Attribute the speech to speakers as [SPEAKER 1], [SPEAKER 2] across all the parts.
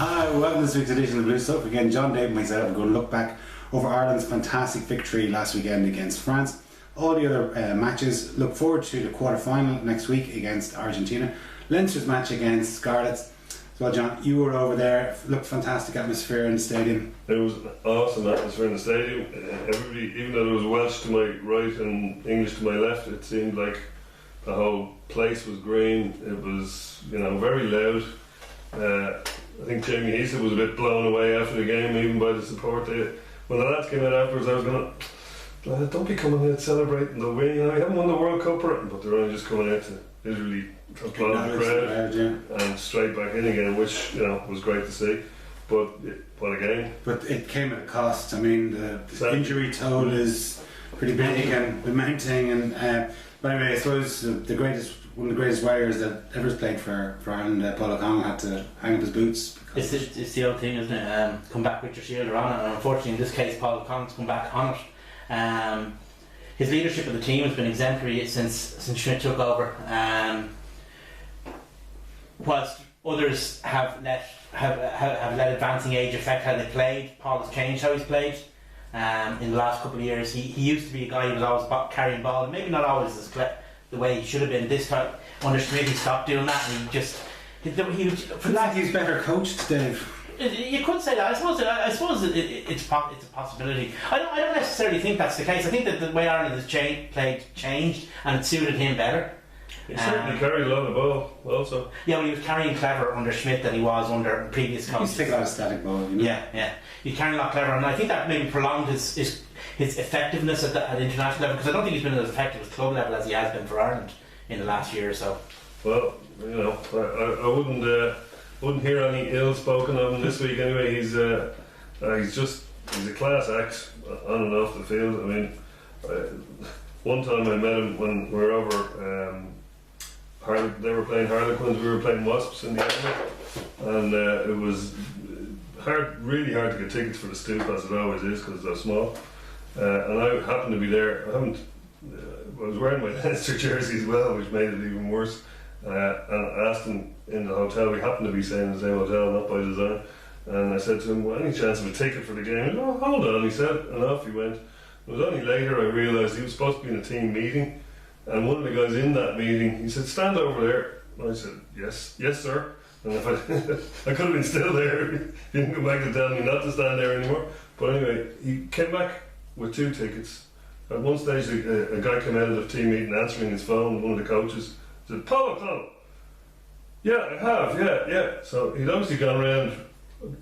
[SPEAKER 1] Hi, welcome to this week's edition of the Blue Stuff. Again, John, Dave and myself are going to look back over Ireland's fantastic victory last weekend against France. All the other matches. Look forward to the quarter-final next week against Argentina. Leinster's match against Scarlets. Well, John, you were over there. Looked fantastic atmosphere in the stadium.
[SPEAKER 2] It was an awesome atmosphere in the stadium. Everybody, even though there was Welsh to my right and English to my left, it seemed like the whole place was green. It was, very loud. I think Jamie Heaslip was a bit blown away after the game, even by the support. When the lads came out afterwards, I was going, don't be coming out celebrating the win. We haven't won the World Cup, but they're only just coming out to literally applaud the crowd and straight back in again, which was great to see. But what a game! But
[SPEAKER 1] it came at a cost. I mean, the injury toll is pretty big and the mounting. And but anyway, I suppose one of the greatest warriors that ever played for Ireland, Paul O'Connell, had to hang up his boots.
[SPEAKER 3] It's the old thing, isn't it? Come back with your shield or on it. And unfortunately, in this case, Paul O'Connell's come back on it. His leadership of the team has been exemplary since Schmidt took over. Whilst others have let advancing age affect how they played, Paul has changed how he's played. In the last couple of years, he used to be a guy who was always carrying ball, and maybe not always the way he should have been. This time, under Schmidt, he stopped doing that, and
[SPEAKER 1] he's better coached, Dave.
[SPEAKER 3] You could say that. I suppose it's a possibility. I don't necessarily think that's the case. I think that the way Ireland has changed, and it suited him better.
[SPEAKER 2] He certainly carried a lot of ball also.
[SPEAKER 3] Yeah, well, he was carrying clever under Schmidt than he was under previous coaches.
[SPEAKER 1] He's taking a lot of static ball,
[SPEAKER 3] Yeah. He's carrying a lot clever, and I think that maybe prolonged his effectiveness at international level, because I don't think he's been as effective at club level as he has been for Ireland in the last year or so.
[SPEAKER 2] Well, I wouldn't hear any ill spoken of him this week anyway. He's a class act on and off the field. I mean, one time I met him when we were over. They were playing Harlequins, we were playing Wasps in the Army, and it was really hard to get tickets for the Stoop, as it always is, because they're small. And I happened to be there. I was wearing my Leinster jersey as well, which made it even worse. And I asked him in the hotel, we happened to be staying in the same hotel, not by design, and I said to him, well, any chance of a ticket for the game? He said, oh, hold on, he said, and off he went. It was only later I realised he was supposed to be in a team meeting, and one of the guys in that meeting, he said, stand over there. And I said, yes sir. And if I could have been still there, he didn't come back to tell me not to stand there anymore. But anyway, he came back with 2 tickets. At one stage, a guy came out of the team meeting answering his phone, one of the coaches, said, Paul O'Connell. Yeah, I have, yeah. So he'd obviously gone around,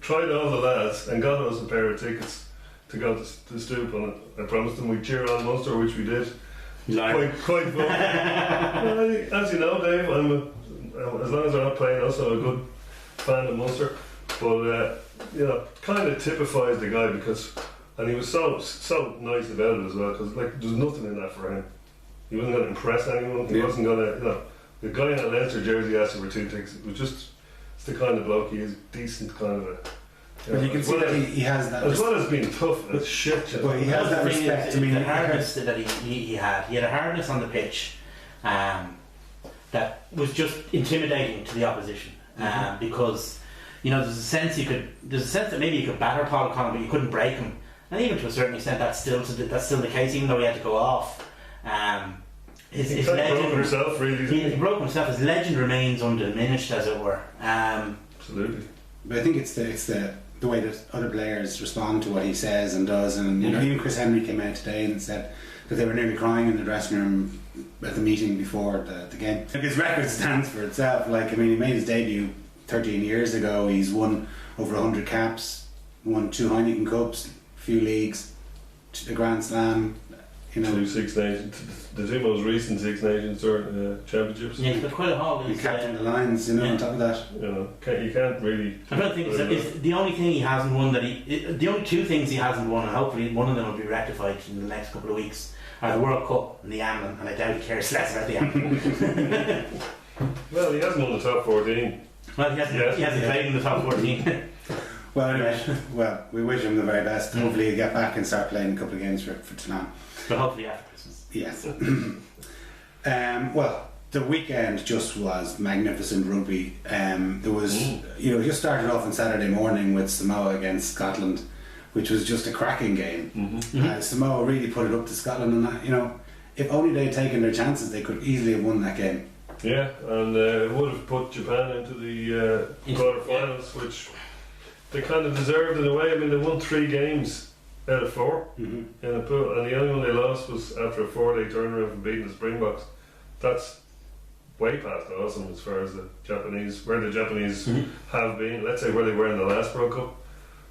[SPEAKER 2] tried all the lads, and got us a pair of tickets to go to the Stoop. And I promised them we'd cheer on Munster, which we did. Quite fun. As you know, Dave, as long as they're not playing, also a good fan of Munster. But kind of typifies the guy, and he was so nice about it as well, because there's nothing in that for him. He wasn't going to impress anyone. He wasn't going to, the guy in a Leinster jersey asking for 2 tickets. It was just, it's the kind of bloke he is, decent kind of a.
[SPEAKER 1] But you can see that he has that.
[SPEAKER 2] As well as being tough and shit.
[SPEAKER 1] But he has that respect.
[SPEAKER 3] The hardness that he had. He had a hardness on the pitch that was just intimidating to the opposition. Because there's a sense that maybe you could batter Paul O'Connell, but you couldn't break him. And even to a certain extent, that's still the case, even though he had to go off. His legend broke himself. Really, he broke himself. His legend remains undiminished, as it were.
[SPEAKER 2] Absolutely.
[SPEAKER 1] But I think it's the way that other players respond to what he says and does, and even Chris Henry came out today and said that they were nearly crying in the dressing room at the meeting before the game. His record stands for itself. He made his debut 13 years ago. He's won over 100 caps, won 2 Heineken Cups, a few leagues, a Grand Slam.
[SPEAKER 2] 2 Six Nations, the 2 most recent Six Nations championships.
[SPEAKER 3] Yeah, he's got quite a haul.
[SPEAKER 1] He captained the Lions, on top of that.
[SPEAKER 2] You can't really.
[SPEAKER 3] I don't think it's the only thing he hasn't won the only 2 things he hasn't won, and hopefully one of them will be rectified in the next couple of weeks, are the World Cup and the Amlin, and I doubt he cares less about the Amlin.
[SPEAKER 2] Well, he hasn't won the top 14.
[SPEAKER 3] Well, he hasn't played in the top 14.
[SPEAKER 1] Well, anyway, we wish him the very best. Hopefully he'll get back and start playing a couple of games for Tottenham.
[SPEAKER 3] But hopefully after Christmas.
[SPEAKER 1] Yes. the weekend just was magnificent rugby. There was, it just started off on Saturday morning with Samoa against Scotland, which was just a cracking game. Samoa really put it up to Scotland, and that, if only they'd taken their chances, they could easily have won that game.
[SPEAKER 2] Yeah, and it would have put Japan into the quarterfinals, which they kind of deserved in a way. I mean, they won 3 games out of 4 in a pool, and the only one they lost was after a 4-day turnaround from beating the Springboks. That's way past awesome as far as the Japanese have been. Let's say where they were in the last World Cup.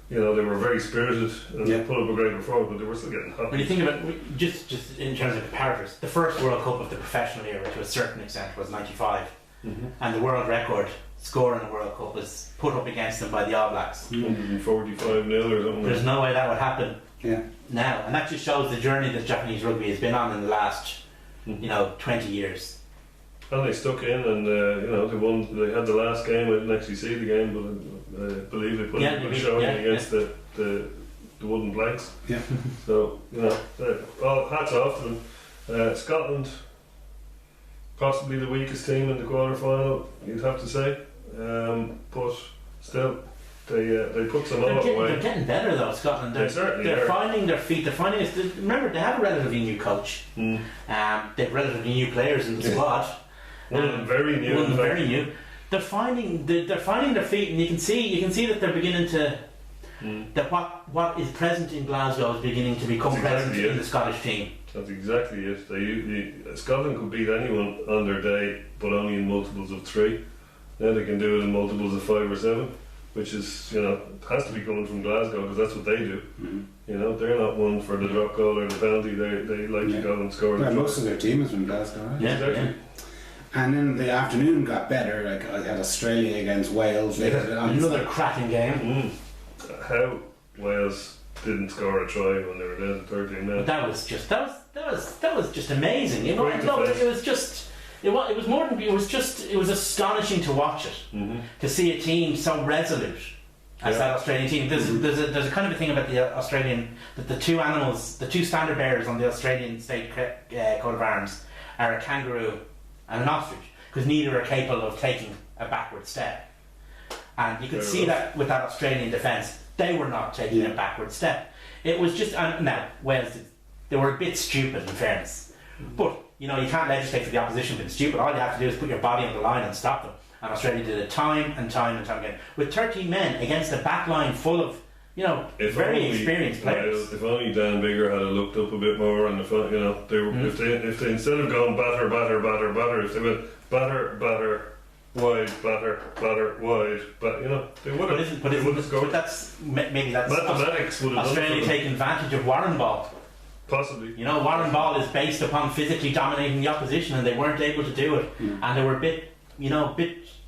[SPEAKER 2] They were very spirited and they put up a great performance, but they were still getting hot.
[SPEAKER 3] When you think about it, just in terms of comparators, the first World Cup of the professional era to a certain extent was 95, and the world record score in the World Cup was put up against them by the All Blacks.
[SPEAKER 2] 145-0 or something.
[SPEAKER 3] There's no way that would happen now, and that just shows the journey that Japanese rugby has been on in the last 20 years.
[SPEAKER 2] And they stuck in, and they won. They had the last game. I didn't actually see the game, but I believe they put a good showing against the wooden planks.
[SPEAKER 1] Yeah.
[SPEAKER 2] So hats off to them. Scotland, possibly the weakest team in the quarter-final, you'd have to say, but still, they put some all away.
[SPEAKER 3] They're getting better though, Scotland. They're finding their feet. They're finding it. Remember, they have a relatively new coach. They have relatively new players in the squad.
[SPEAKER 2] One of them very new. They're finding their feet, and you can see that they're beginning to. That what is present in Glasgow is beginning to become present in the Scottish team. That's exactly it. Scotland could beat anyone on their day, but only in multiples of 3. Now they can do it in multiples of 5 or 7, which is has to be coming from Glasgow, because that's what they do. They're not one for the drop goal or the penalty. They like to go and score.
[SPEAKER 1] Most of their team is from Glasgow, right?
[SPEAKER 2] Yeah, exactly.
[SPEAKER 1] Yeah. And then the afternoon got better. Like I had Australia against Wales.
[SPEAKER 3] Another cracking game.
[SPEAKER 2] How Wales didn't score a try when they were down to 13 minutes.
[SPEAKER 3] That was just amazing. It was astonishing to watch it. To see a team so resolute as that Australian team. There's a kind of a thing about the Australian, that the two standard bearers on the Australian state coat of arms are a kangaroo and an ostrich, because neither are capable of taking a backward step. And you could see that with that Australian defence. They were not taking a backward step. It was just, now, Wales, they were a bit stupid in fairness. But, you can't legislate for the opposition being stupid. All you have to do is put your body on the line and stop them. And Australia did it time and time and time again. With 13 men against a back line full of, very experienced players.
[SPEAKER 2] If only Dan Biggar had looked up a bit more, and if they instead of going batter, if they went batter, wide, batter, wide, but they would have scored.
[SPEAKER 3] But maybe that's
[SPEAKER 2] mathematics would have
[SPEAKER 3] Australia taking advantage of Warren Ball.
[SPEAKER 2] Possibly.
[SPEAKER 3] Warren Ball is based upon physically dominating the opposition, and they weren't able to do it, and they were a bit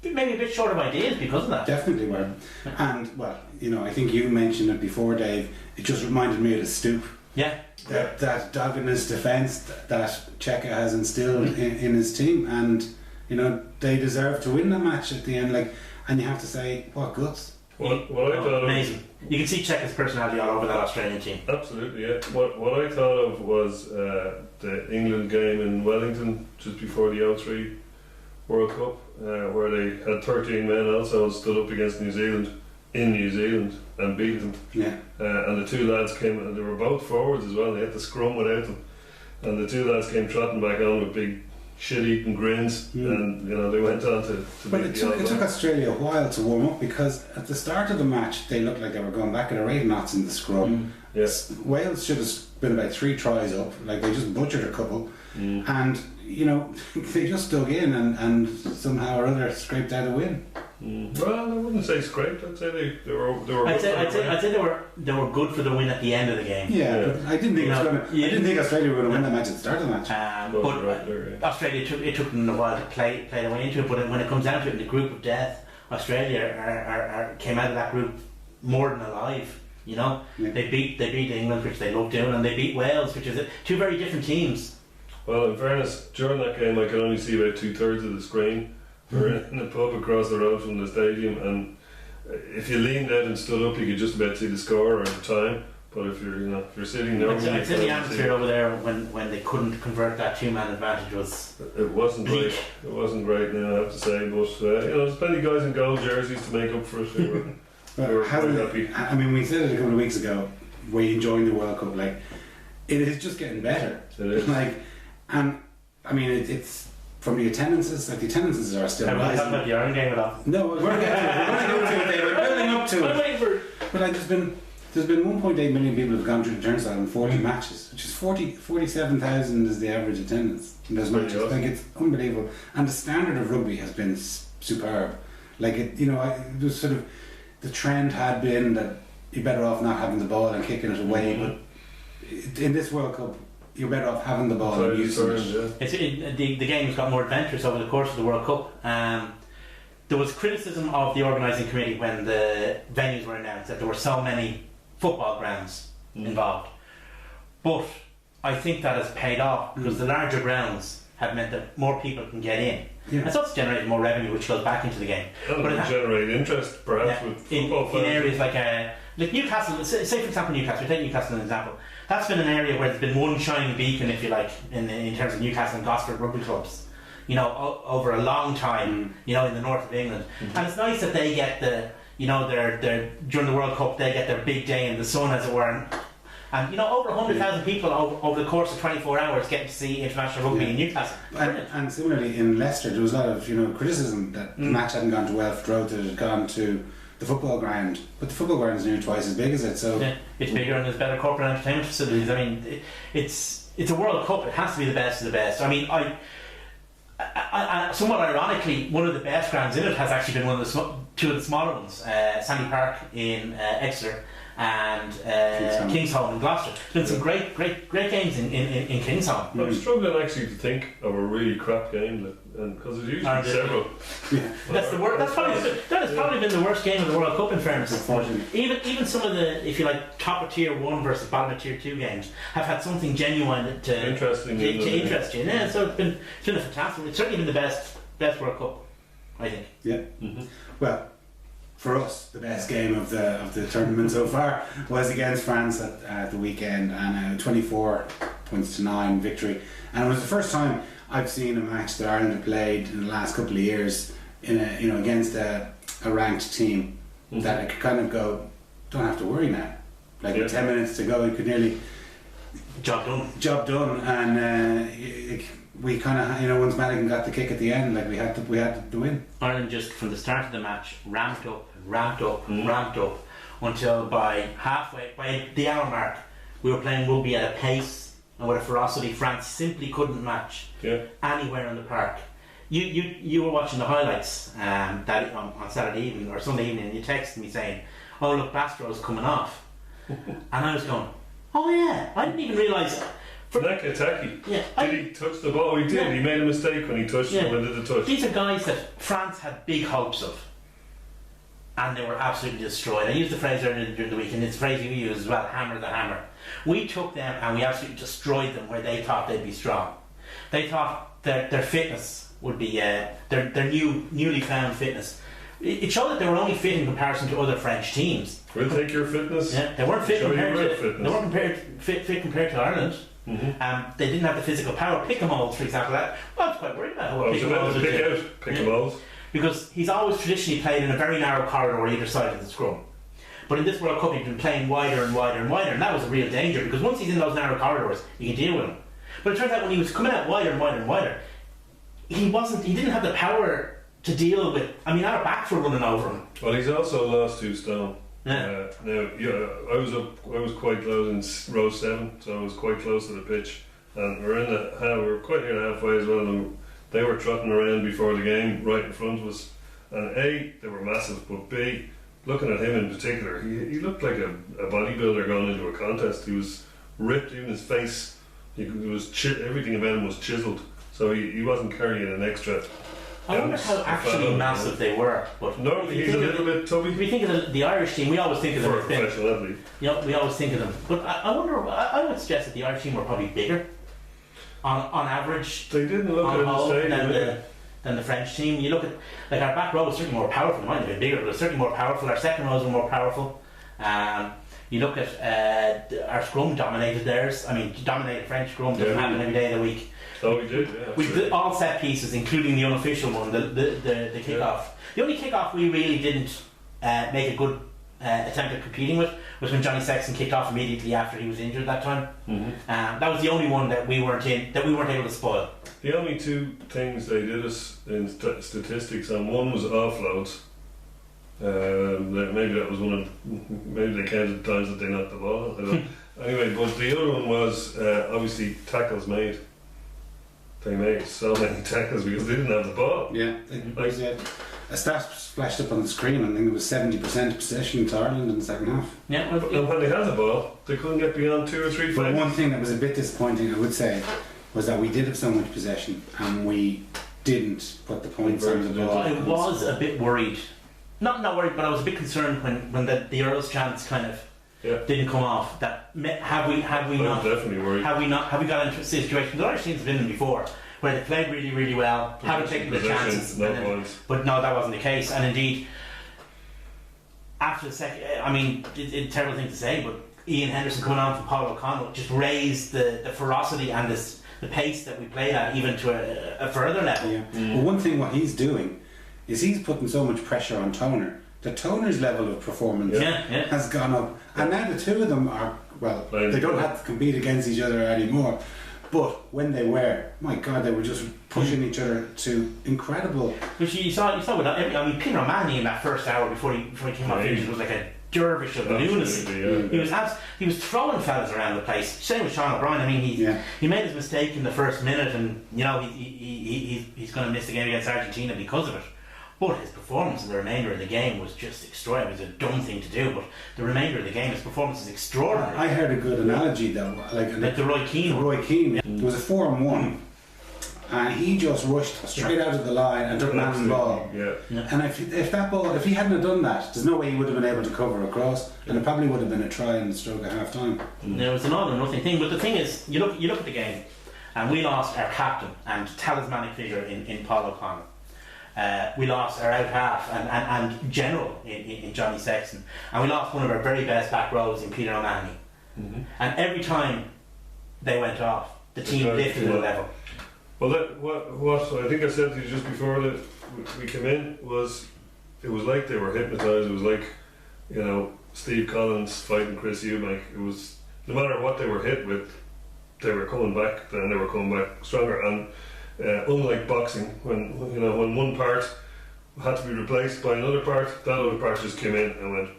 [SPEAKER 3] maybe a bit short of ideas because of that.
[SPEAKER 1] Definitely were. And I think you mentioned it before, Dave. It just reminded me of the Stoop.
[SPEAKER 3] Yeah.
[SPEAKER 1] That doggedness defence that Cheika has instilled in his team, and they deserve to win the match at the end. And you have to say, what guts.
[SPEAKER 2] What I thought
[SPEAKER 3] amazing. You can see Cheika's personality all over that Australian team.
[SPEAKER 2] Absolutely, yeah. What I thought of was the England game in Wellington just before the 03 World Cup, where they had 13 men also and stood up against New Zealand in New Zealand and beat them.
[SPEAKER 1] Yeah.
[SPEAKER 2] And the two lads came, and they were both forwards as well. They had to scrum without them, and the two lads came trotting back on with big shit-eating grins, and they went on to
[SPEAKER 1] but it took Australia a while to warm up, because at the start of the match they looked like they were going back at a rate of knots in the scrum.
[SPEAKER 2] Yes.
[SPEAKER 1] Wales should have been about 3 tries up. They just butchered a couple, and they just dug in and somehow or other scraped out a win.
[SPEAKER 2] Well, I wouldn't say scraped. I'd say they were.
[SPEAKER 3] I'd say they were good for the win at the end of the game.
[SPEAKER 1] Yeah. But I didn't think I didn't think Australia were going to win the match at the start of the match.
[SPEAKER 3] But Australia took them a while to play their way into it. But when it comes down to it, in the group of death, Australia came out of that group more than alive. They beat England, which they love doing, and they beat Wales, which is two very different teams.
[SPEAKER 2] Well, in fairness, during that game I could only see about 2/3 of the screen. We were in a pub across the road from the stadium, and if you leaned out and stood up you could just about see the score or the time, But if you're sitting there,
[SPEAKER 3] I'd say the atmosphere over there when they couldn't convert that 2-man advantage was.
[SPEAKER 2] It wasn't
[SPEAKER 3] bleak.
[SPEAKER 2] great. It wasn't great. Now I have to say, but there's plenty of guys in gold jerseys to make up for it. They were quite happy.
[SPEAKER 1] I mean, we said it a couple of weeks ago. We enjoying the World Cup. Like, it is just getting better.
[SPEAKER 2] It is.
[SPEAKER 1] Like, and I mean, it's from the attendances. Like, the attendances are still
[SPEAKER 3] Have we
[SPEAKER 1] rising.
[SPEAKER 3] talked about the Iron game at all?
[SPEAKER 1] No, we're going to get to it. We're going to get to it. We're building up to
[SPEAKER 3] I'm
[SPEAKER 1] it.
[SPEAKER 3] waiting for.
[SPEAKER 1] But like, there's been 1.8 million people who've gone through the turnstile in 40 matches, which is 47,000 is the average attendance in those
[SPEAKER 2] Pretty
[SPEAKER 1] matches.
[SPEAKER 2] awesome.
[SPEAKER 1] Like, it's unbelievable, and the standard of rugby has been superb. Like, it was sort of, the trend had been that you're better off not having the ball and kicking it away, but in this World Cup, you're better off having the ball and using it.
[SPEAKER 3] The game's got more adventurous over the course of the World Cup. There was criticism of the organising committee when the venues were announced that there were so many football grounds involved. But I think that has paid off because the larger grounds have meant that more people can get in.
[SPEAKER 1] Yeah.
[SPEAKER 3] And so it's generated more revenue which goes back into the game.
[SPEAKER 2] And
[SPEAKER 3] But
[SPEAKER 2] it
[SPEAKER 3] it
[SPEAKER 2] will
[SPEAKER 3] ha-
[SPEAKER 2] generate interest, perhaps,
[SPEAKER 3] Yeah,
[SPEAKER 2] with football
[SPEAKER 3] in
[SPEAKER 2] fans.
[SPEAKER 3] areas like Newcastle, say for example Newcastle, we take Newcastle as an example. That's been an area where there's been one shining beacon, if you like, in terms of Newcastle and Gosford rugby clubs. Over a long time, in the north of England. And it's nice that they get their during the World Cup, they get their big day in the sun, as it were. And over 100,000 people over the course of 24 hours getting to see international rugby in Newcastle.
[SPEAKER 1] And similarly in Leicester, there was a lot of criticism that the match hadn't gone to Welford Road, that it had gone to the football ground, but the football ground is nearly twice as big as it. So
[SPEAKER 3] Yeah, it's bigger and there's better corporate entertainment facilities. I mean, it's a World Cup. It has to be the best of the best. I mean, I somewhat ironically, one of the best grounds in it has actually been two of the smaller ones, Sandy Park in Exeter and Kingsholm in Gloucester. There's been some great games in Kingsholm.
[SPEAKER 2] I'm struggling actually to think of a really crap game, because there's usually several.
[SPEAKER 3] That's the worst. That has probably been the worst game of the World Cup, in fairness.
[SPEAKER 1] unfortunately,
[SPEAKER 3] Even some of the, if you like, top of tier 1 versus bottom of tier 2 games have had something genuine to interest you. Yeah, so it's been a fantastic. It's certainly been the best World Cup, I think.
[SPEAKER 1] yeah. Well, for us, the best game of the tournament so far was against France at the weekend, and 24-9 victory. And it was the first time I've seen a match that Ireland have played in the last couple of years against a ranked team that I could kind of go, don't have to worry now. Like with 10 minutes to go, you could nearly
[SPEAKER 3] Job done.
[SPEAKER 1] And we kind of once Madigan got the kick at the end, like we had to win.
[SPEAKER 3] Ireland just from the start of the match ramped up until by the hour mark we were playing rugby at a pace and with a ferocity France simply couldn't match anywhere in the park. You were watching the highlights that on Saturday evening or Sunday evening, and you texted me saying, "Oh look, Bastro's coming off," and I was going, "Oh yeah, I didn't even realise."
[SPEAKER 2] Nakataki.
[SPEAKER 3] Yeah,
[SPEAKER 2] Did he touch the ball? He did.
[SPEAKER 3] Yeah.
[SPEAKER 2] He made a mistake when he touched it. When did the touch?
[SPEAKER 3] These are guys that France had big hopes of, and they were absolutely destroyed. I used the phrase earlier during the week, and it's a phrase you use as well, hammer the hammer. We took them and we absolutely destroyed them where they thought they'd be strong. They thought their fitness would be their newly found fitness. It showed that they were only fit in comparison to other French teams.
[SPEAKER 2] We'll take your fitness.
[SPEAKER 3] Yeah, they weren't fit
[SPEAKER 2] Show you
[SPEAKER 3] compared
[SPEAKER 2] real
[SPEAKER 3] to
[SPEAKER 2] fitness.
[SPEAKER 3] they weren't fit compared to Ireland. They didn't have the physical power. Pick-a-moles, for example. I was quite worried about
[SPEAKER 2] I
[SPEAKER 3] what
[SPEAKER 2] was about
[SPEAKER 3] Pick-a-moles
[SPEAKER 2] to
[SPEAKER 3] would
[SPEAKER 2] pick
[SPEAKER 3] do.
[SPEAKER 2] out Pick-a-moles.
[SPEAKER 3] Because he's always traditionally played in a very narrow corridor either side of the scrum. But in this World Cup he's been playing wider and wider and wider, and that was a real danger because once he's in those narrow corridors you can deal with him. But it turns out when he was coming out wider and wider and wider, he didn't have the power to deal with. I mean, our backs were running over him.
[SPEAKER 2] Well, he's also lost 2 stone.
[SPEAKER 3] Yeah.
[SPEAKER 2] I was quite close in row 7, so I was quite close to the pitch, and we were quite near halfway as well. And they were trotting around before the game, right in front of us. And A, they were massive, but B, looking at him in particular, he looked like a bodybuilder going into a contest. He was ripped, even his face. Everything about him was chiseled, so he wasn't carrying an extra.
[SPEAKER 3] I wonder how actually massive they were. But
[SPEAKER 2] Normally he's a little bit tubby.
[SPEAKER 3] If we think of the Irish team, we always think of them
[SPEAKER 2] For a
[SPEAKER 3] as big.
[SPEAKER 2] professional athlete.
[SPEAKER 3] We always think of them. But I wonder. I would suggest that the Irish team were probably bigger, on average.
[SPEAKER 2] They didn't look
[SPEAKER 3] on
[SPEAKER 2] at
[SPEAKER 3] whole
[SPEAKER 2] the stadium.
[SPEAKER 3] than the French team. You look at our back row was certainly more powerful. It might have been bigger, but it was certainly more powerful. Our second rows were more powerful. You look at our scrum dominated theirs. I mean, dominated French scrum doesn't happen every day of the week.
[SPEAKER 2] Oh, we did, yeah.
[SPEAKER 3] We did all set pieces, including the unofficial one, the kick off. The only kick off we really didn't make a good attempt at competing with was when Johnny Sexton kicked off immediately after he was injured that time. That was the only one that we weren't able to spoil.
[SPEAKER 2] The only two things they did us in statistics on, one was offloads. Maybe that was maybe they counted the times that they knocked the ball. I don't. Anyway, but the other one was obviously tackles made. They made so many tackles because they didn't have the ball.
[SPEAKER 1] Yeah, a stat flashed up on the screen. I think it was 70% possession to Ireland in the second half.
[SPEAKER 3] Yeah,
[SPEAKER 2] but when they had the ball, they couldn't get beyond 2 or 3
[SPEAKER 1] But
[SPEAKER 2] fights.
[SPEAKER 1] one thing that was a bit disappointing, I would say, was that we did have so much possession and we didn't put the points on the ball.
[SPEAKER 3] I was a bit worried. Not worried, but I was a bit concerned when the Earls chance kind of didn't come off. That have we not
[SPEAKER 2] definitely worried.
[SPEAKER 3] Have we got into a situation? The Irish teams have been in before where they played really, really well, haven't taken the chances, but no, that wasn't the case. And indeed, after the second, I mean, it's a terrible thing to say, but Ian Henderson coming on from Paul O'Connell just raised the ferocity and the pace that we played at even to a further level.
[SPEAKER 1] Yeah. Well, one thing what he's doing is he's putting so much pressure on Toner. The Toner's level of performance has gone up, and now the two of them are they don't have to compete against each other anymore. But when they were, my God, they were just pushing each other to incredible.
[SPEAKER 3] Which you saw with Peter O'Mahony in that first hour before he came off injured was like a dervish of lunacy.
[SPEAKER 2] Yeah.
[SPEAKER 3] He was throwing fellas around the place. Same with Sean O'Brien. I mean, he made his mistake in the first minute, and you know he's going to miss the game against Argentina because of it. But his performance in the remainder of the game was just extraordinary. It was a dumb thing to do, but the remainder of the game, his performance is extraordinary.
[SPEAKER 1] I heard a good analogy though,
[SPEAKER 3] like the Roy Keane.
[SPEAKER 1] It was a 4-on-1, and he just rushed straight out of the line and took man's ball.
[SPEAKER 2] Yeah.
[SPEAKER 1] And if that ball, if he hadn't have done that, there's no way he would have been able to cover across, and it probably would have been a try in the stroke at half time.
[SPEAKER 3] It was an all or nothing thing. But the thing is, you look at the game, and we lost our captain and talismanic figure in Paul O'Connell. We lost our out half and general in Johnny Sexton, and we lost one of our very best back rows in Peter O'Mahony. And every time they went off, the team lifted a level.
[SPEAKER 2] Well, what I think I said to you just before that we came in was, it was like they were hypnotised. It was like, you know, Steve Collins fighting Chris Eubank. It was, no matter what they were hit with, they were coming back. Then they were coming back stronger. And unlike boxing, when one part had to be replaced by another part, that other part just came in and went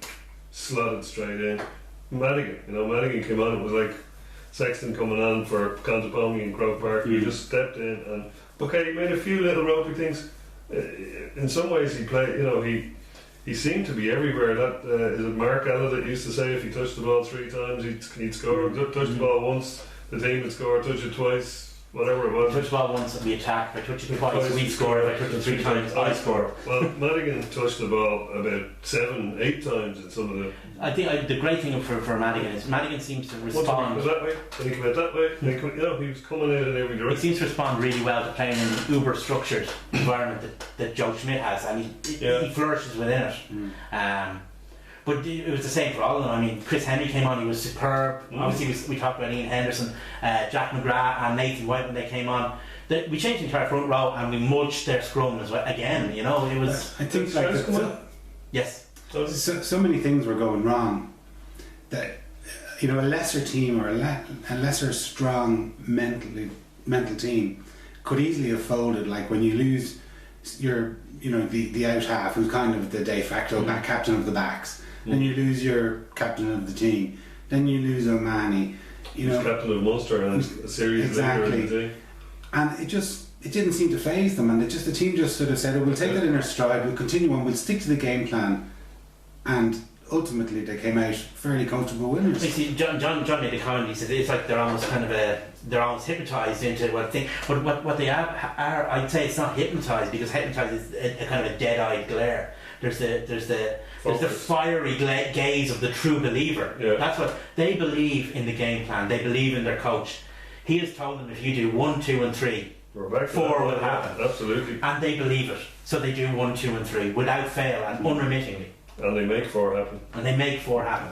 [SPEAKER 2] slotted straight in. Madigan came on. It was like Sexton coming on for Contapomi and Croke Park. He just stepped in and he made a few little ropey things. In some ways, he played. He seemed to be everywhere. That is it. Mark Ella that used to say if he touched the ball 3 times, he'd score. Touch the ball once, the team would score. Touch it twice. Whatever it was.
[SPEAKER 3] Touch the ball once and we attack. If I touch it twice, we score. If I touch it 3 times, I score.
[SPEAKER 2] Well, Madigan touched the ball about 7, 8 times in some of the.
[SPEAKER 3] I think the great thing for Madigan is Madigan seems to respond.
[SPEAKER 2] Once he that way, then he came out that way. Then he was coming out in every direction.
[SPEAKER 3] He seems to respond really well to playing in an uber structured environment that Joe Schmidt has, and he flourishes within it. But it was the same for all of them. I mean, Chris Henry came on, he was superb. Obviously, we talked about Ian Henderson, Jack McGrath, and Nathan White when they came on. We changed the entire front row and we mulched their scrum as well. Again, it was.
[SPEAKER 1] I think
[SPEAKER 3] yes.
[SPEAKER 1] So many things were going wrong that a lesser team or a lesser strong mental team could easily have folded. Like when you lose your the out half, who's kind of the de facto back captain of the backs. Then you lose your captain of the team. Then you lose O'Mahony.
[SPEAKER 2] He's captain of Munster and a series later in the day.
[SPEAKER 1] And it didn't seem to faze them, and the team just sort of said, "We'll take that in our stride. We'll continue on. We'll stick to the game plan." And ultimately, they came out fairly comfortable winners.
[SPEAKER 3] See, John made a comment. He said it's like they're almost hypnotised into what they are. I'd say it's not hypnotised, because hypnotised is a kind of a dead-eyed glare. There's the fiery gaze of the true believer.
[SPEAKER 2] Yeah.
[SPEAKER 3] That's what they believe in, the game plan. They believe in their coach. He has told them, if you do 1, 2 and 3, 4 will happen.
[SPEAKER 2] Absolutely.
[SPEAKER 3] And they believe it. So they do 1, 2 and 3 without fail and unremittingly.
[SPEAKER 2] And they make 4 happen.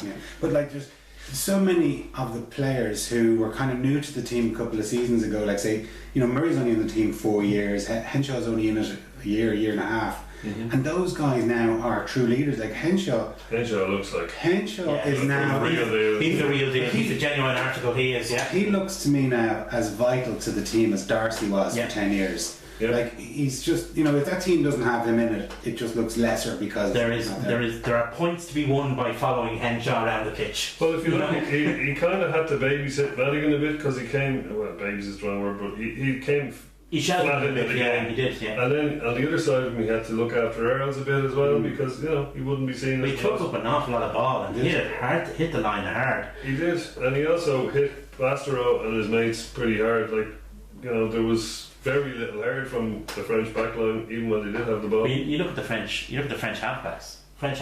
[SPEAKER 1] Yeah. But like there's so many of the players who were kind of new to the team a couple of seasons ago, like say, Murray's only in the team 4 years, Henshaw's only in it a year and a half. And those guys now are true leaders. Like Henshaw
[SPEAKER 2] looks like
[SPEAKER 1] is now
[SPEAKER 3] he's the real deal. He's the genuine article. He is. Yeah.
[SPEAKER 1] He looks to me now as vital to the team as Darcy was for 10 years.
[SPEAKER 2] Yeah.
[SPEAKER 1] Like he's just, if that team doesn't have him in it, it just looks lesser because
[SPEAKER 3] there are points to be won by following Henshaw around the pitch.
[SPEAKER 2] Well, if you look, he kind of had to babysit Madigan a bit because he came. Well, baby's a strong word, but he came.
[SPEAKER 3] He shouted
[SPEAKER 2] flat
[SPEAKER 3] a bit, he did, yeah.
[SPEAKER 2] And then on the other side of him, he had to look after Earls a bit as well because he wouldn't be seen.
[SPEAKER 3] He took up an awful lot of ball and hit the line hard.
[SPEAKER 2] He did, and he also hit Bastereau and his mates pretty hard. Like there was very little heard from the French backline, even when they did have the ball.
[SPEAKER 3] You look at the French halfbacks. French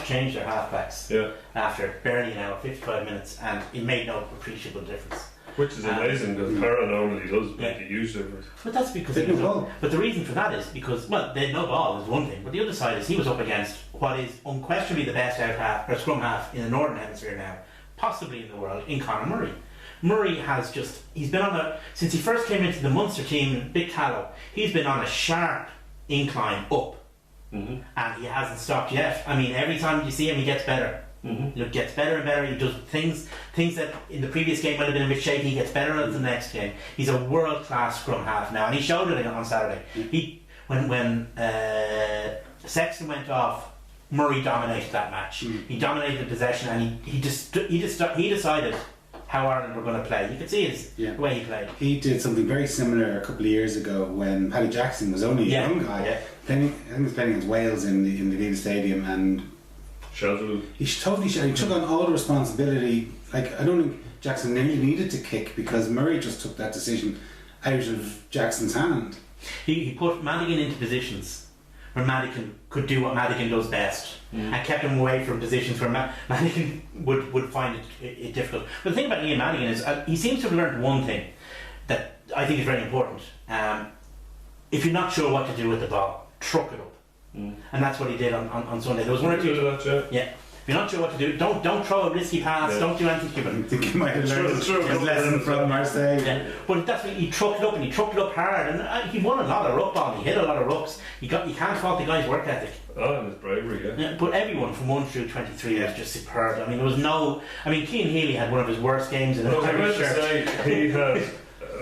[SPEAKER 3] changed their halfbacks after barely an hour, 55 minutes, and it made no appreciable difference.
[SPEAKER 2] Which is amazing because Para normally does make a huge difference.
[SPEAKER 3] But that's because
[SPEAKER 1] they no ball.
[SPEAKER 3] But the reason for that is because they had no ball is one thing, but the other side is he was up against what is unquestionably the best out half or scrum half in the Northern Hemisphere now, possibly in the world, in Conor Murray. Murray has he's been since he first came into the Munster team, Big Tallow, he's been on a sharp incline up, and he hasn't stopped yet. I mean, every time you see him, he gets better. It gets better and better. He does things that in the previous game might have been a bit shaky. He gets better at the next game. He's a world class scrum half now, and he showed it on Saturday. When Sexton went off, Murray dominated that match. He dominated possession, and he decided how Ireland were going to play. You could see the way he played.
[SPEAKER 1] He did something very similar a couple of years ago when Paddy Jackson was only a young guy. I think he was playing against Wales in the Vila Stadium, and he took on all the responsibility. Like, I don't think Jackson nearly needed to kick because Murray just took that decision out of Jackson's hand.
[SPEAKER 3] He put Madigan into positions where Madigan could do what Madigan does best, and kept him away from positions where Madigan would find it difficult. But the thing about Ian Madigan is he seems to have learned one thing that I think is very important. If you're not sure what to do with the ball, truck it up. And that's what he did on Sunday. There was one or two. If you're not sure what to do, don't throw a risky pass. Don't do anything stupid.
[SPEAKER 1] I think he might have learned his lesson from Marseille.
[SPEAKER 3] But that's what he trucked it up, and he trucked it up hard, and he won a lot of ruck ball. He hit a lot of rucks. You can't fault the guy's work ethic.
[SPEAKER 2] And his bravery,
[SPEAKER 3] But everyone from 1 through 23 was just superb. I mean, there was no. I mean, Cian Healy had one of his worst games in his Irish shirt.
[SPEAKER 2] He had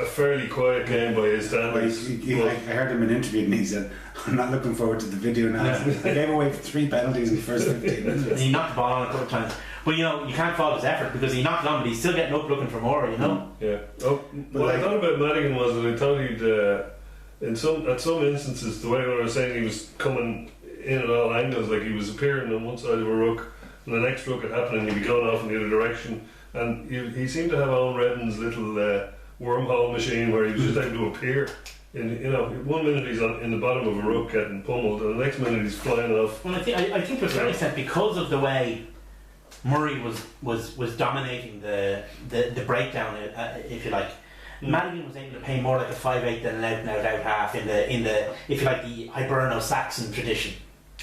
[SPEAKER 2] a fairly quiet game by his standards.
[SPEAKER 1] I heard him in an interview and he said, I'm not looking forward to the video analysis. I gave away 3 penalties in the first 15 minutes.
[SPEAKER 3] And he knocked the ball on a couple of times. But you can't fault his effort because he knocked it on, but he's still getting up looking for more,
[SPEAKER 2] Yeah. What I thought about Madigan was that I thought he'd, at some instances, the way I was saying, he was coming in at all angles, like he was appearing on one side of a ruck and the next ruck had happened and he'd be going off in the other direction. And he seemed to have Owen Redden's little wormhole machine where he was just able to appear. One minute he's in the bottom of a ruck getting pummeled, and the next minute he's flying off.
[SPEAKER 3] Well, I think to a certain extent, because of the way Murray was dominating the breakdown, if you like, Madigan was able to play more like a 5'8" than an out half in the if you like the Hiberno-Saxon tradition.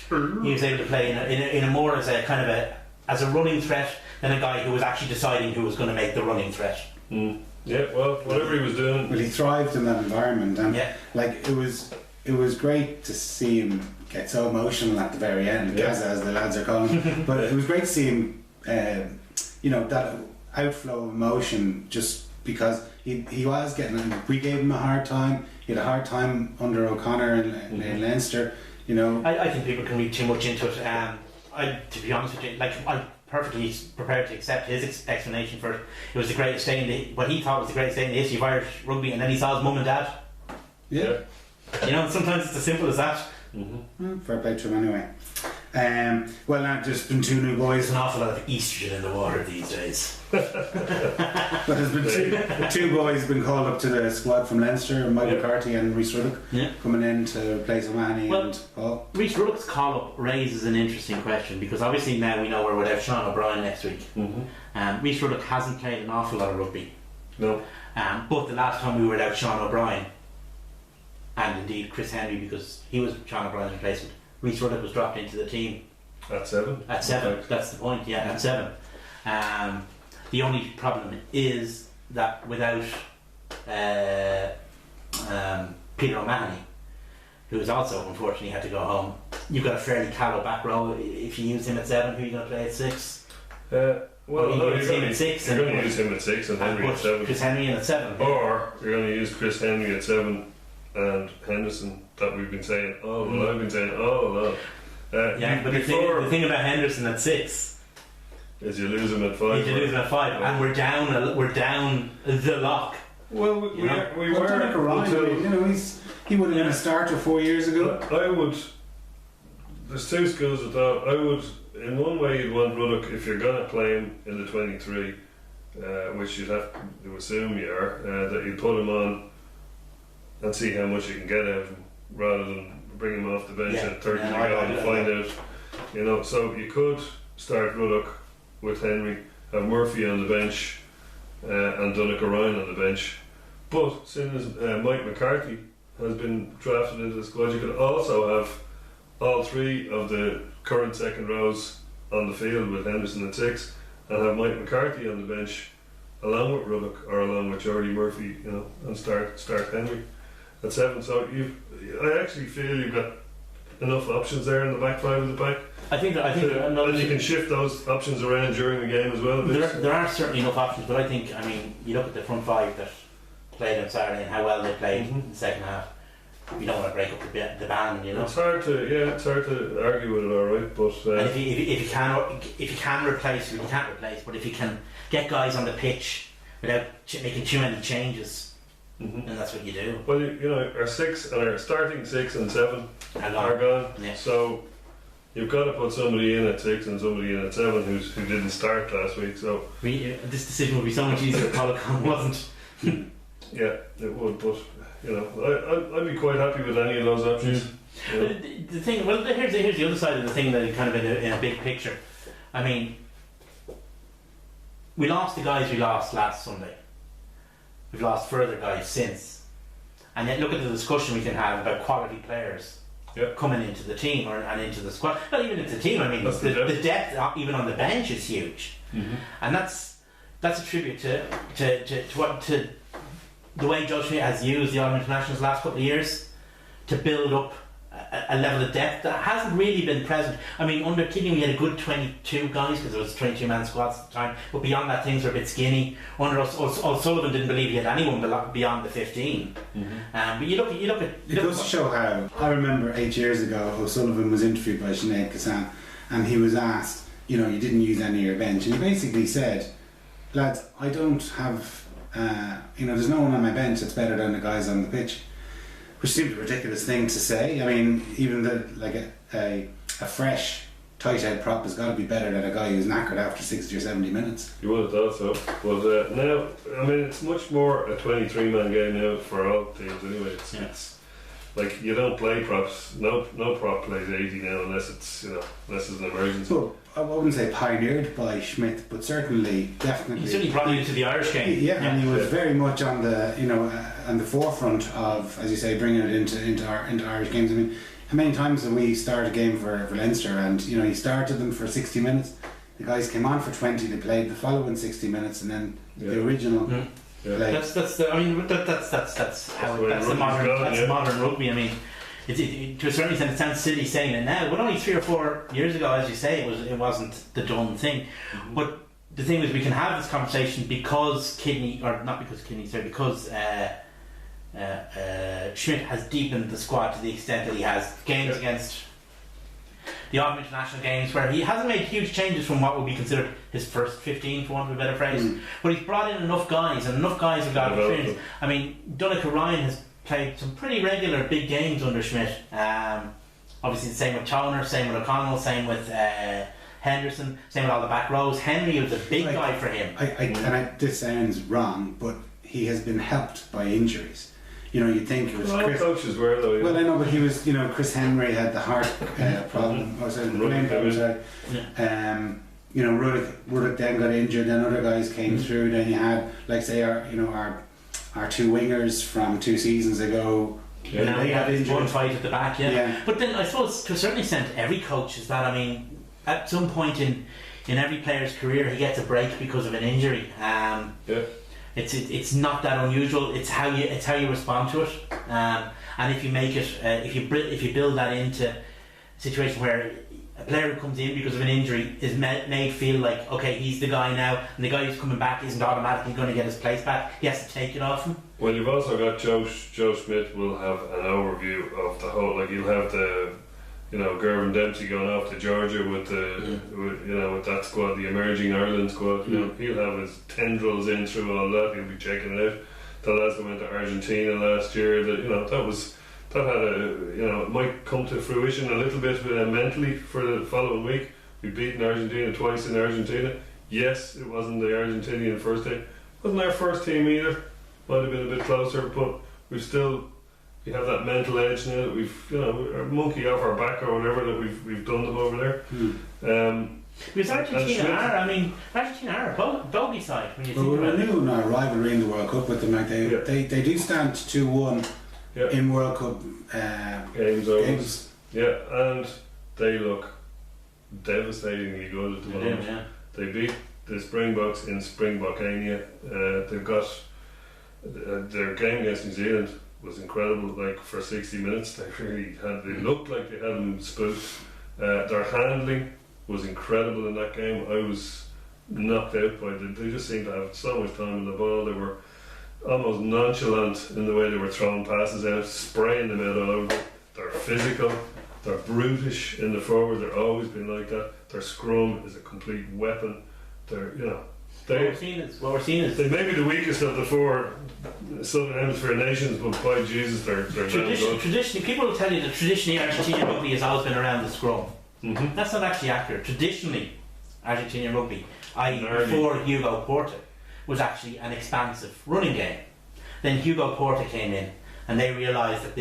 [SPEAKER 3] He was able to play in a more as a kind of as a running threat than a guy who was actually deciding who was going to make the running threat.
[SPEAKER 2] Yeah, well, whatever he was doing.
[SPEAKER 1] Well, he thrived in that environment, and like it was great to see him get so emotional at the very end, Gaza as the lads are calling him. But it was great to see him, that outflow of emotion, just because he was getting. We gave him a hard time. He had a hard time under O'Connor in Leinster.
[SPEAKER 3] I think people can read too much into it. To be honest with you, I'm perfectly prepared to accept his explanation for it. It was the greatest day what he thought was the greatest day in the history of Irish rugby, and then he saw his mum and dad.
[SPEAKER 1] Yeah.
[SPEAKER 3] Sometimes it's as simple as that.
[SPEAKER 1] Fair play to him anyway. Well, now there's been 2 new boys.
[SPEAKER 3] There's an awful lot of estrogen in the water these days.
[SPEAKER 1] But there's been 2 boys been called up to the squad from Leinster, Mike McCarthy and Rhys Ruddock, coming in to replace O'Mahony and Paul.
[SPEAKER 3] Rhys Ruddock's call-up raises an interesting question, because obviously now we know we're without Sean O'Brien next week. Rhys Ruddock hasn't played an awful lot of rugby.
[SPEAKER 2] No.
[SPEAKER 3] But the last time we were without Sean O'Brien, and indeed Chris Henry, because he was Sean O'Brien's replacement, Rhys Ruddock was dropped into the team.
[SPEAKER 2] At 7.
[SPEAKER 3] At 7,
[SPEAKER 2] Right.
[SPEAKER 3] that's the point. Yeah, at 7. The only problem is that without Peter O'Mahony, who has also unfortunately had to go home, you've got a fairly callow back row. If you use him at 7, who are you going to play at 6?
[SPEAKER 2] Well,
[SPEAKER 3] you
[SPEAKER 2] no,
[SPEAKER 3] use him at 6,
[SPEAKER 2] you're
[SPEAKER 3] and
[SPEAKER 2] going to use him at 6 and Henry at
[SPEAKER 3] put
[SPEAKER 2] 7.
[SPEAKER 3] Chris Henry in at 7.
[SPEAKER 2] Or you're going to use Chris Henry at 7 and Henderson, that we've been saying all along. I've been saying all along.
[SPEAKER 3] Yeah, but the thing about Henderson at 6
[SPEAKER 2] is you lose him at 5.
[SPEAKER 3] you lose him at 5, and we're down the lock.
[SPEAKER 2] Well, we
[SPEAKER 1] Well,
[SPEAKER 2] were.
[SPEAKER 1] Dominic Ryan,
[SPEAKER 2] until-
[SPEAKER 1] you know, he would have been a starter 4 years ago.
[SPEAKER 2] I would. There's two schools of thought. I would, in one way, you'd want Ruddock if you're going to play him in the 23, which you'd have to assume you are, that you'd put him on and see how much you can get out of him, rather than bring him off the bench
[SPEAKER 3] Yeah.
[SPEAKER 2] at 30
[SPEAKER 3] Yeah,
[SPEAKER 2] to
[SPEAKER 3] I
[SPEAKER 2] go and
[SPEAKER 3] like
[SPEAKER 2] find
[SPEAKER 3] that.
[SPEAKER 2] out. You know, so you could start Ruddock with Henry, have Murphy on the bench, and Donnacha Ryan on the bench. But since Mike McCarthy has been drafted into the squad, you could also have all 3 of the current second rows on the field with Henderson at 6, and have Mike McCarthy on the bench along with Ruddock or along with Jordy Murphy, you know, and start Henry at 7. So I actually feel you've got enough options there in the back 5 of the pack.
[SPEAKER 3] I think
[SPEAKER 2] And you can shift those options around during the game as well.
[SPEAKER 3] there are certainly enough options, but I think, you look at the front 5 that played on Saturday and how well they played in the second half. You don't want to break up the band, you know.
[SPEAKER 2] It's hard to argue with it, all right. But
[SPEAKER 3] And if you can replace, you can't replace. But if you can get guys on the pitch without making too many changes, then that's what you do.
[SPEAKER 2] well, you know, our starting 6 and 7
[SPEAKER 3] Are
[SPEAKER 2] are gone.
[SPEAKER 3] Yeah.
[SPEAKER 2] So you've got to put somebody in at 6 and somebody in at 7 who didn't start last week. So
[SPEAKER 3] This decision would be so much easier if Polycon wasn't.
[SPEAKER 2] yeah, it would. But you know, I'd be quite happy with any of those options. You know.
[SPEAKER 3] But the thing, well, here's the other side of the thing that kind of in a big picture. I mean, we lost the guys we lost last Sunday. We've lost further guys since. And yet look at the discussion we can have about quality players coming into the team and into the squad. Not even into the team, I mean,
[SPEAKER 2] That's
[SPEAKER 3] the depth even on the bench is huge. And that's a tribute to the way Joe Schmidt has used the Ireland Internationals the last couple of years to build up a level of depth that hasn't really been present. I mean, under Keating we had a good 22 guys because there was 22-man squads at the time, but beyond that things were a bit skinny. Under O'Sullivan didn't believe he had anyone beyond the 15. But you look at
[SPEAKER 1] It goes to show how. I remember 8 years ago, O'Sullivan was interviewed by Sinead Kassan, and he was asked, you know, you didn't use any of your bench, and he basically said, lads, I don't have, there's no one on my bench that's better than the guys on the pitch. Which seemed a ridiculous thing to say. I mean, even a fresh tight head prop has got to be better than a guy who's knackered after 60 or 70 minutes.
[SPEAKER 2] You would have thought so. But now, I mean, it's much more a 23-man game now for all teams anyway. It's like you don't play props. No prop plays 80 now unless it's an emergency.
[SPEAKER 1] Well, I wouldn't say pioneered by Schmidt, but definitely.
[SPEAKER 3] he certainly brought you into the Irish game.
[SPEAKER 1] Yeah, and he was very much on the on the forefront of, as you say, bringing it into Irish games. I mean, how many times have we started a game for Leinster, and he started them for 60 minutes. The guys came on for 20. They played the following 60 minutes, and then the original.
[SPEAKER 2] Yeah.
[SPEAKER 3] That's modern rugby. I mean, to a certain extent, it sounds silly saying it now, but only 3 or 4 years ago, as you say, it wasn't the done thing. But the thing is, we can have this conversation because Schmidt has deepened the squad to the extent that he has. Games against the Ireland International games where he hasn't made huge changes from what would be considered his first 15, for want of a better phrase, but he's brought in enough guys, and enough guys have got experience. I mean, Donnacha Ryan has played some pretty regular big games under Schmidt. Obviously the same with Toner, same with O'Connell, same with Henderson, same with all the back rows. Henry was a big guy for him.
[SPEAKER 1] This sounds wrong, but he has been helped by injuries. You'd think it was Chris.
[SPEAKER 2] Coaches were though.
[SPEAKER 1] Well, I know, but he was. Chris Henry had the heart problem. Ruddock then got injured. Then other guys came through. Then you had, like, say, our 2 wingers from 2 seasons ago.
[SPEAKER 3] Now
[SPEAKER 1] they
[SPEAKER 3] we
[SPEAKER 1] got
[SPEAKER 3] have this
[SPEAKER 1] injured.
[SPEAKER 3] one fight at the back, But then I suppose to a certain extent, every coach is that. I mean, at some point in every player's career, he gets a break because of an injury. It's not that unusual. It's how you respond to it, and if you make it, if you build that into a situation where a player who comes in because of an injury is made feel like, okay, he's the guy now, and the guy who's coming back isn't automatically going to get his place back. He has to take it off him.
[SPEAKER 2] Well, you've also got Joe Schmidt will have an overview of the whole. Like you'll have the, Gervin Dempsey going off to Georgia with with that squad, the emerging Ireland squad. He'll have his tendrils in through all that. He'll be checking it out. The lads that went to Argentina last year, that had it might come to fruition a little bit mentally for the following week. We've beaten Argentina twice in Argentina. Yes, it wasn't the Argentinian first team. It wasn't our first team either. Might have been a bit closer, but we have that mental edge now that we've a monkey off our back or whatever that we've done them over there.
[SPEAKER 3] Because Argentina are a bogey side when you think
[SPEAKER 1] Well,
[SPEAKER 3] about
[SPEAKER 1] we're
[SPEAKER 3] it.
[SPEAKER 1] new in our rivalry in the World Cup with them. Like they do stand 2-1 in World Cup games.
[SPEAKER 2] Yeah, and they look devastatingly good at the moment. They beat the Springboks in Springbokania. They've got their game against New Zealand was incredible. Like for 60 minutes, they really had. They looked like they had them spooked. Their handling was incredible in that game. I was knocked out by them. They just seemed to have so much time on the ball. They were almost nonchalant in the way they were throwing passes out, spraying them out all over. They're physical. They're brutish in the forward. They've always been like that. Their scrum is a complete weapon. They're
[SPEAKER 3] What we're seeing is
[SPEAKER 2] they may be the weakest of the four Southern Hemisphere nations, but by Jesus, they're
[SPEAKER 3] traditionally, people will tell you that traditionally Argentinian rugby has always been around the scrum.
[SPEAKER 2] Mm-hmm.
[SPEAKER 3] That's not actually accurate. Traditionally, Argentinian rugby, i.e. before Hugo Porta, was actually an expansive running game. Then Hugo Porta came in, and they realised that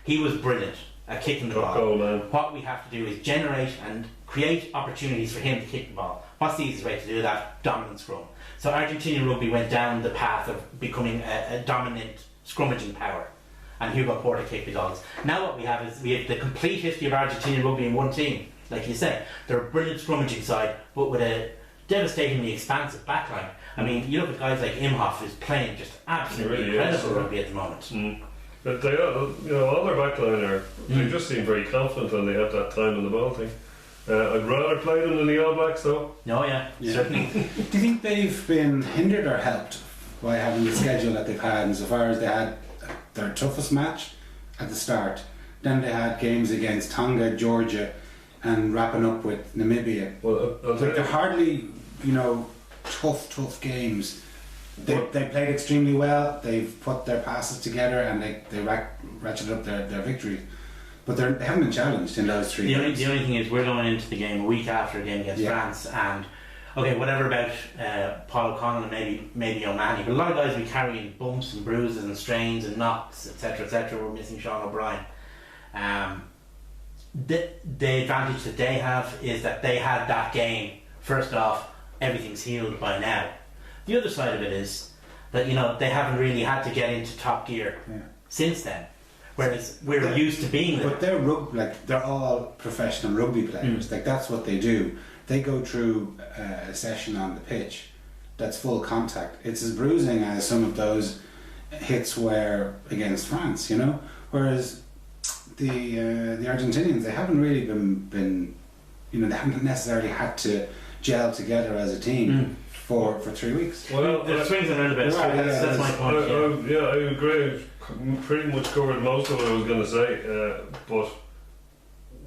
[SPEAKER 3] he was brilliant at kicking the ball. What we have to do is generate and create opportunities for him to kick the ball. What's the easiest way to do that? Dominant scrum. So Argentinian rugby went down the path of becoming a dominant scrummaging power, and Hugo Porta kicked the goals. Now what we have is the complete history of Argentinian rugby in one team. Like you say, they're a brilliant scrummaging side, but with a devastatingly expansive backline. I mean, you look at guys like Imhoff, who's playing just absolutely incredible rugby at the moment.
[SPEAKER 2] But they are, all their backline they just seem very confident when they have that time on the ball thing. I'd rather play them than the All Blacks, though.
[SPEAKER 3] No, certainly.
[SPEAKER 1] Do you think they've been hindered or helped by having the schedule that they've had, insofar as they had their toughest match at the start, then they had games against Tonga, Georgia, and wrapping up with Namibia?
[SPEAKER 2] Well,
[SPEAKER 1] they're hardly, tough games. They played extremely well. They've put their passes together and they ratcheted up their victory. But they haven't been challenged in those three games.
[SPEAKER 3] The only thing is, we're going into the game a week after a game against France, and whatever about Paul O'Connell and maybe O'Mahony, but a lot of guys will be carrying bumps and bruises and strains and knocks, etc. We're missing Sean O'Brien. The advantage that they have is that they had that game. First off, everything's healed by now. The other side of it is that they haven't really had to get into top gear since then, whereas we're used to being there.
[SPEAKER 1] But they're all professional rugby players. Like, that's what they do. They go through a session on the pitch that's full contact. It's as bruising as some of those hits were against France, Whereas the Argentinians, they haven't really been they haven't necessarily had to gel together as a team for 3 weeks.
[SPEAKER 2] Well,
[SPEAKER 3] the swings and roundabouts. That's my point.
[SPEAKER 2] I agree. Pretty much covered most of what I was going to say. But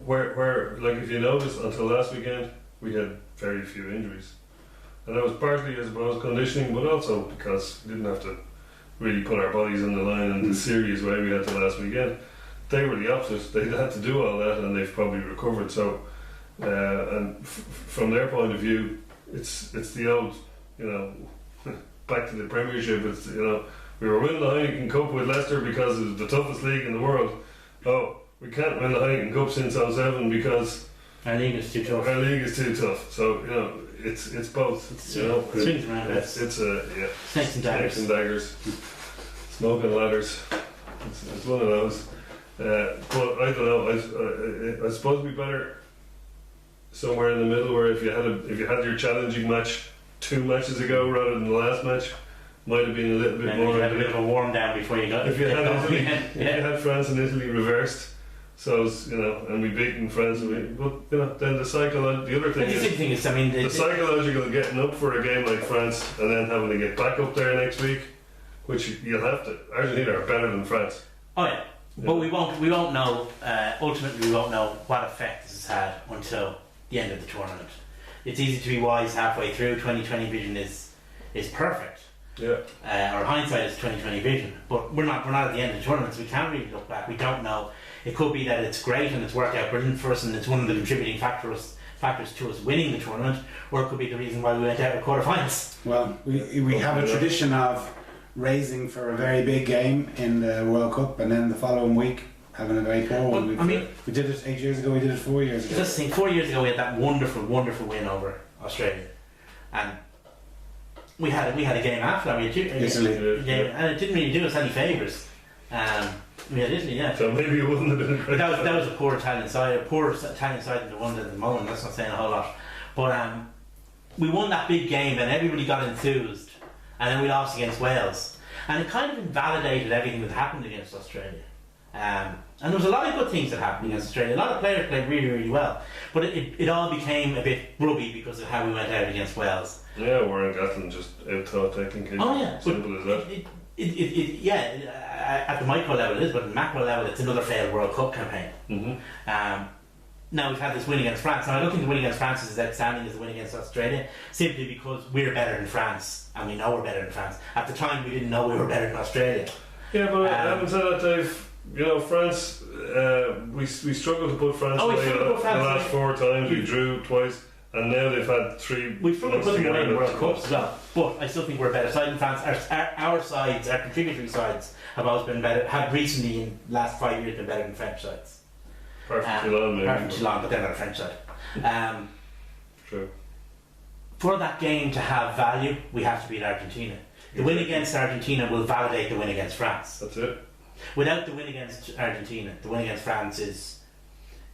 [SPEAKER 2] where, like, if you notice, until last weekend, we had very few injuries, and that was partly, I suppose, conditioning, but also because we didn't have to really put our bodies on the line in the serious way we had to last weekend. They were the opposite. They had to do all that, and they've probably recovered. So, and from their point of view, it's the old, back to the Premiership. It's we were winning the Heineken Cup with Leicester because it was the toughest league in the world. Oh, we can't win the Heineken Cup since 2007 because
[SPEAKER 3] our league is too tough.
[SPEAKER 2] Our league is too tough. So it's both. It's
[SPEAKER 3] swings and roundabouts.
[SPEAKER 2] It's
[SPEAKER 3] snakes and daggers.
[SPEAKER 2] Smoking ladders. It's one of those. But I don't know. I suppose we better somewhere in the middle, where if you had your challenging match 2 matches ago rather than the last match, might have been a little bit more.
[SPEAKER 3] You had a bit of a warm down before you got.
[SPEAKER 2] If you had Italy,
[SPEAKER 3] yeah.
[SPEAKER 2] if you had France and Italy reversed, so it's, and we beaten France, but then the other thing is,
[SPEAKER 3] I mean,
[SPEAKER 2] the psychological getting up for a game like France and then having to get back up there next week, which you'll have to. Argentina are better than France.
[SPEAKER 3] Oh yeah. But we won't know. Ultimately, we won't know what effect this has had until the end of the tournament. It's easy to be wise halfway through. 2020 vision is perfect.
[SPEAKER 2] Yeah.
[SPEAKER 3] Our hindsight is 2020 vision, but we're not at the end of the tournament, so we can't really look back. We don't know. It could be that it's great and it's worked out brilliant for us, and it's one of the contributing factors to us winning the tournament, or it could be the reason why we went out of quarterfinals.
[SPEAKER 1] Well, we have a tradition of raising for a very big game in the World Cup, and then the following week having a very poor one. We did it 8 years ago. We did it 4 years ago.
[SPEAKER 3] Just think, 4 years ago we had that wonderful win over Australia, and we had a game after that. We had
[SPEAKER 1] Italy,
[SPEAKER 3] and it didn't really do us any favours. We had Italy, yeah.
[SPEAKER 2] So maybe it wouldn't have been a great.
[SPEAKER 3] That was a poor Italian side, in the one at the moment. That's not saying a whole lot, but we won that big game, and everybody got enthused, and then we lost against Wales, and it kind of invalidated everything that happened against Australia. And there was a lot of good things that happened against Australia. A lot of players played really, really well, but it all became a bit rubby because of how we went out against Wales.
[SPEAKER 2] Yeah, Warren Gatland just out-thought technically.
[SPEAKER 3] Oh yeah,
[SPEAKER 2] simple as that.
[SPEAKER 3] At the micro level it is, but at the macro level it's another failed World Cup campaign.
[SPEAKER 2] Mm-hmm.
[SPEAKER 3] Now we've had this win against France. Now I don't think the win against France is as outstanding as the win against Australia, simply because we're better than France, and we know we're better than France. At the time we didn't know we were better than Australia.
[SPEAKER 2] Yeah, but having said that, Dave, France, we struggled to put France away the last 4 times. We drew twice, and now they've had 3.
[SPEAKER 3] We've struggled to put them away in World Cups as well, but I still think we're a better side than France. Our sides, our contributory sides, have always been better. Have recently in the last 5 years been better than French sides.
[SPEAKER 2] Apart from Toulon, maybe.
[SPEAKER 3] Apart from Toulon, but they're not a French side.
[SPEAKER 2] True.
[SPEAKER 3] For that game to have value, we have to beat Argentina. The win against Argentina will validate the win against France.
[SPEAKER 2] That's it.
[SPEAKER 3] Without the win against Argentina, the win against France is,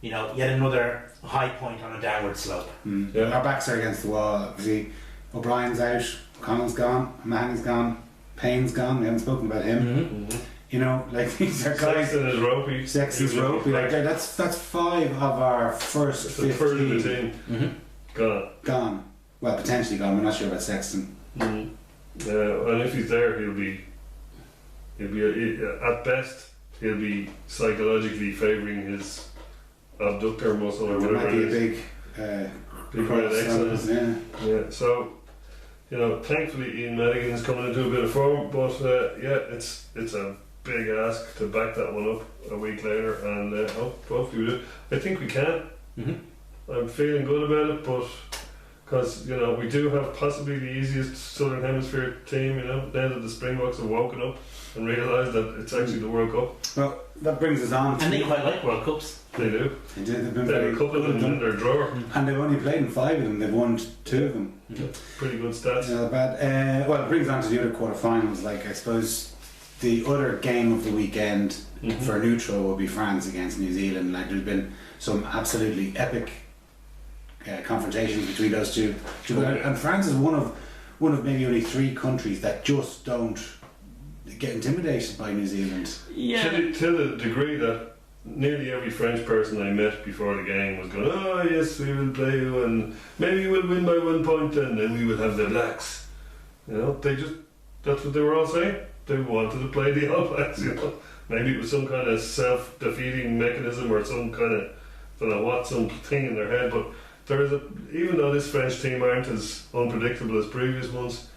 [SPEAKER 3] yet another high point on a downward slope.
[SPEAKER 1] Yeah. Our backs are against the wall. Obviously, O'Brien's out, Connell's gone, Mahoney's gone, Payne's gone. We haven't spoken about him.
[SPEAKER 2] Mm-hmm.
[SPEAKER 1] These are guys.
[SPEAKER 2] Sexton is ropey.
[SPEAKER 1] Sexton's ropey. That's 5 of our first 15.
[SPEAKER 2] The third of the team.
[SPEAKER 3] Mm-hmm.
[SPEAKER 1] Gone. Well, potentially gone. We're not sure about Sexton.
[SPEAKER 2] Mm-hmm. And if he's there, he'll be at best he'll be psychologically favouring his abductor muscle or whatever.
[SPEAKER 1] Might be a big
[SPEAKER 2] red excellence. Yeah. So thankfully Ian Madigan is coming into a bit of form, but it's a big ask to back that one up a week later, and hopefully we do. I think we can.
[SPEAKER 3] Mm-hmm.
[SPEAKER 2] I'm feeling good about it, but because we do have possibly the easiest Southern Hemisphere team. Now that the Springboks have woken up and realised that it's actually the World Cup.
[SPEAKER 1] Well, that brings us on.
[SPEAKER 3] And they quite like World Cups.
[SPEAKER 2] They do.
[SPEAKER 1] They do. They've been
[SPEAKER 2] They have a couple of them in their drawer.
[SPEAKER 1] And they've only played in 5 of them. They've won 2 of them.
[SPEAKER 2] Mm-hmm. Pretty good stats.
[SPEAKER 1] Not bad. Well, it brings on to the other quarterfinals. I suppose the other game of the weekend for neutral will be France against New Zealand. There's been some absolutely epic confrontations between those two. And France is one of maybe only 3 countries that just don't get intimidated by New Zealand.
[SPEAKER 3] Yeah.
[SPEAKER 2] To the degree that nearly every French person I met before the game was going, "Oh yes, we will play you, and maybe we'll win by 1 point, and then we will have the Blacks." That's what they were all saying. They wanted to play the All Blacks. Maybe it was some kind of self-defeating mechanism or some kind of some thing in their head. But even though this French team aren't as unpredictable as previous ones,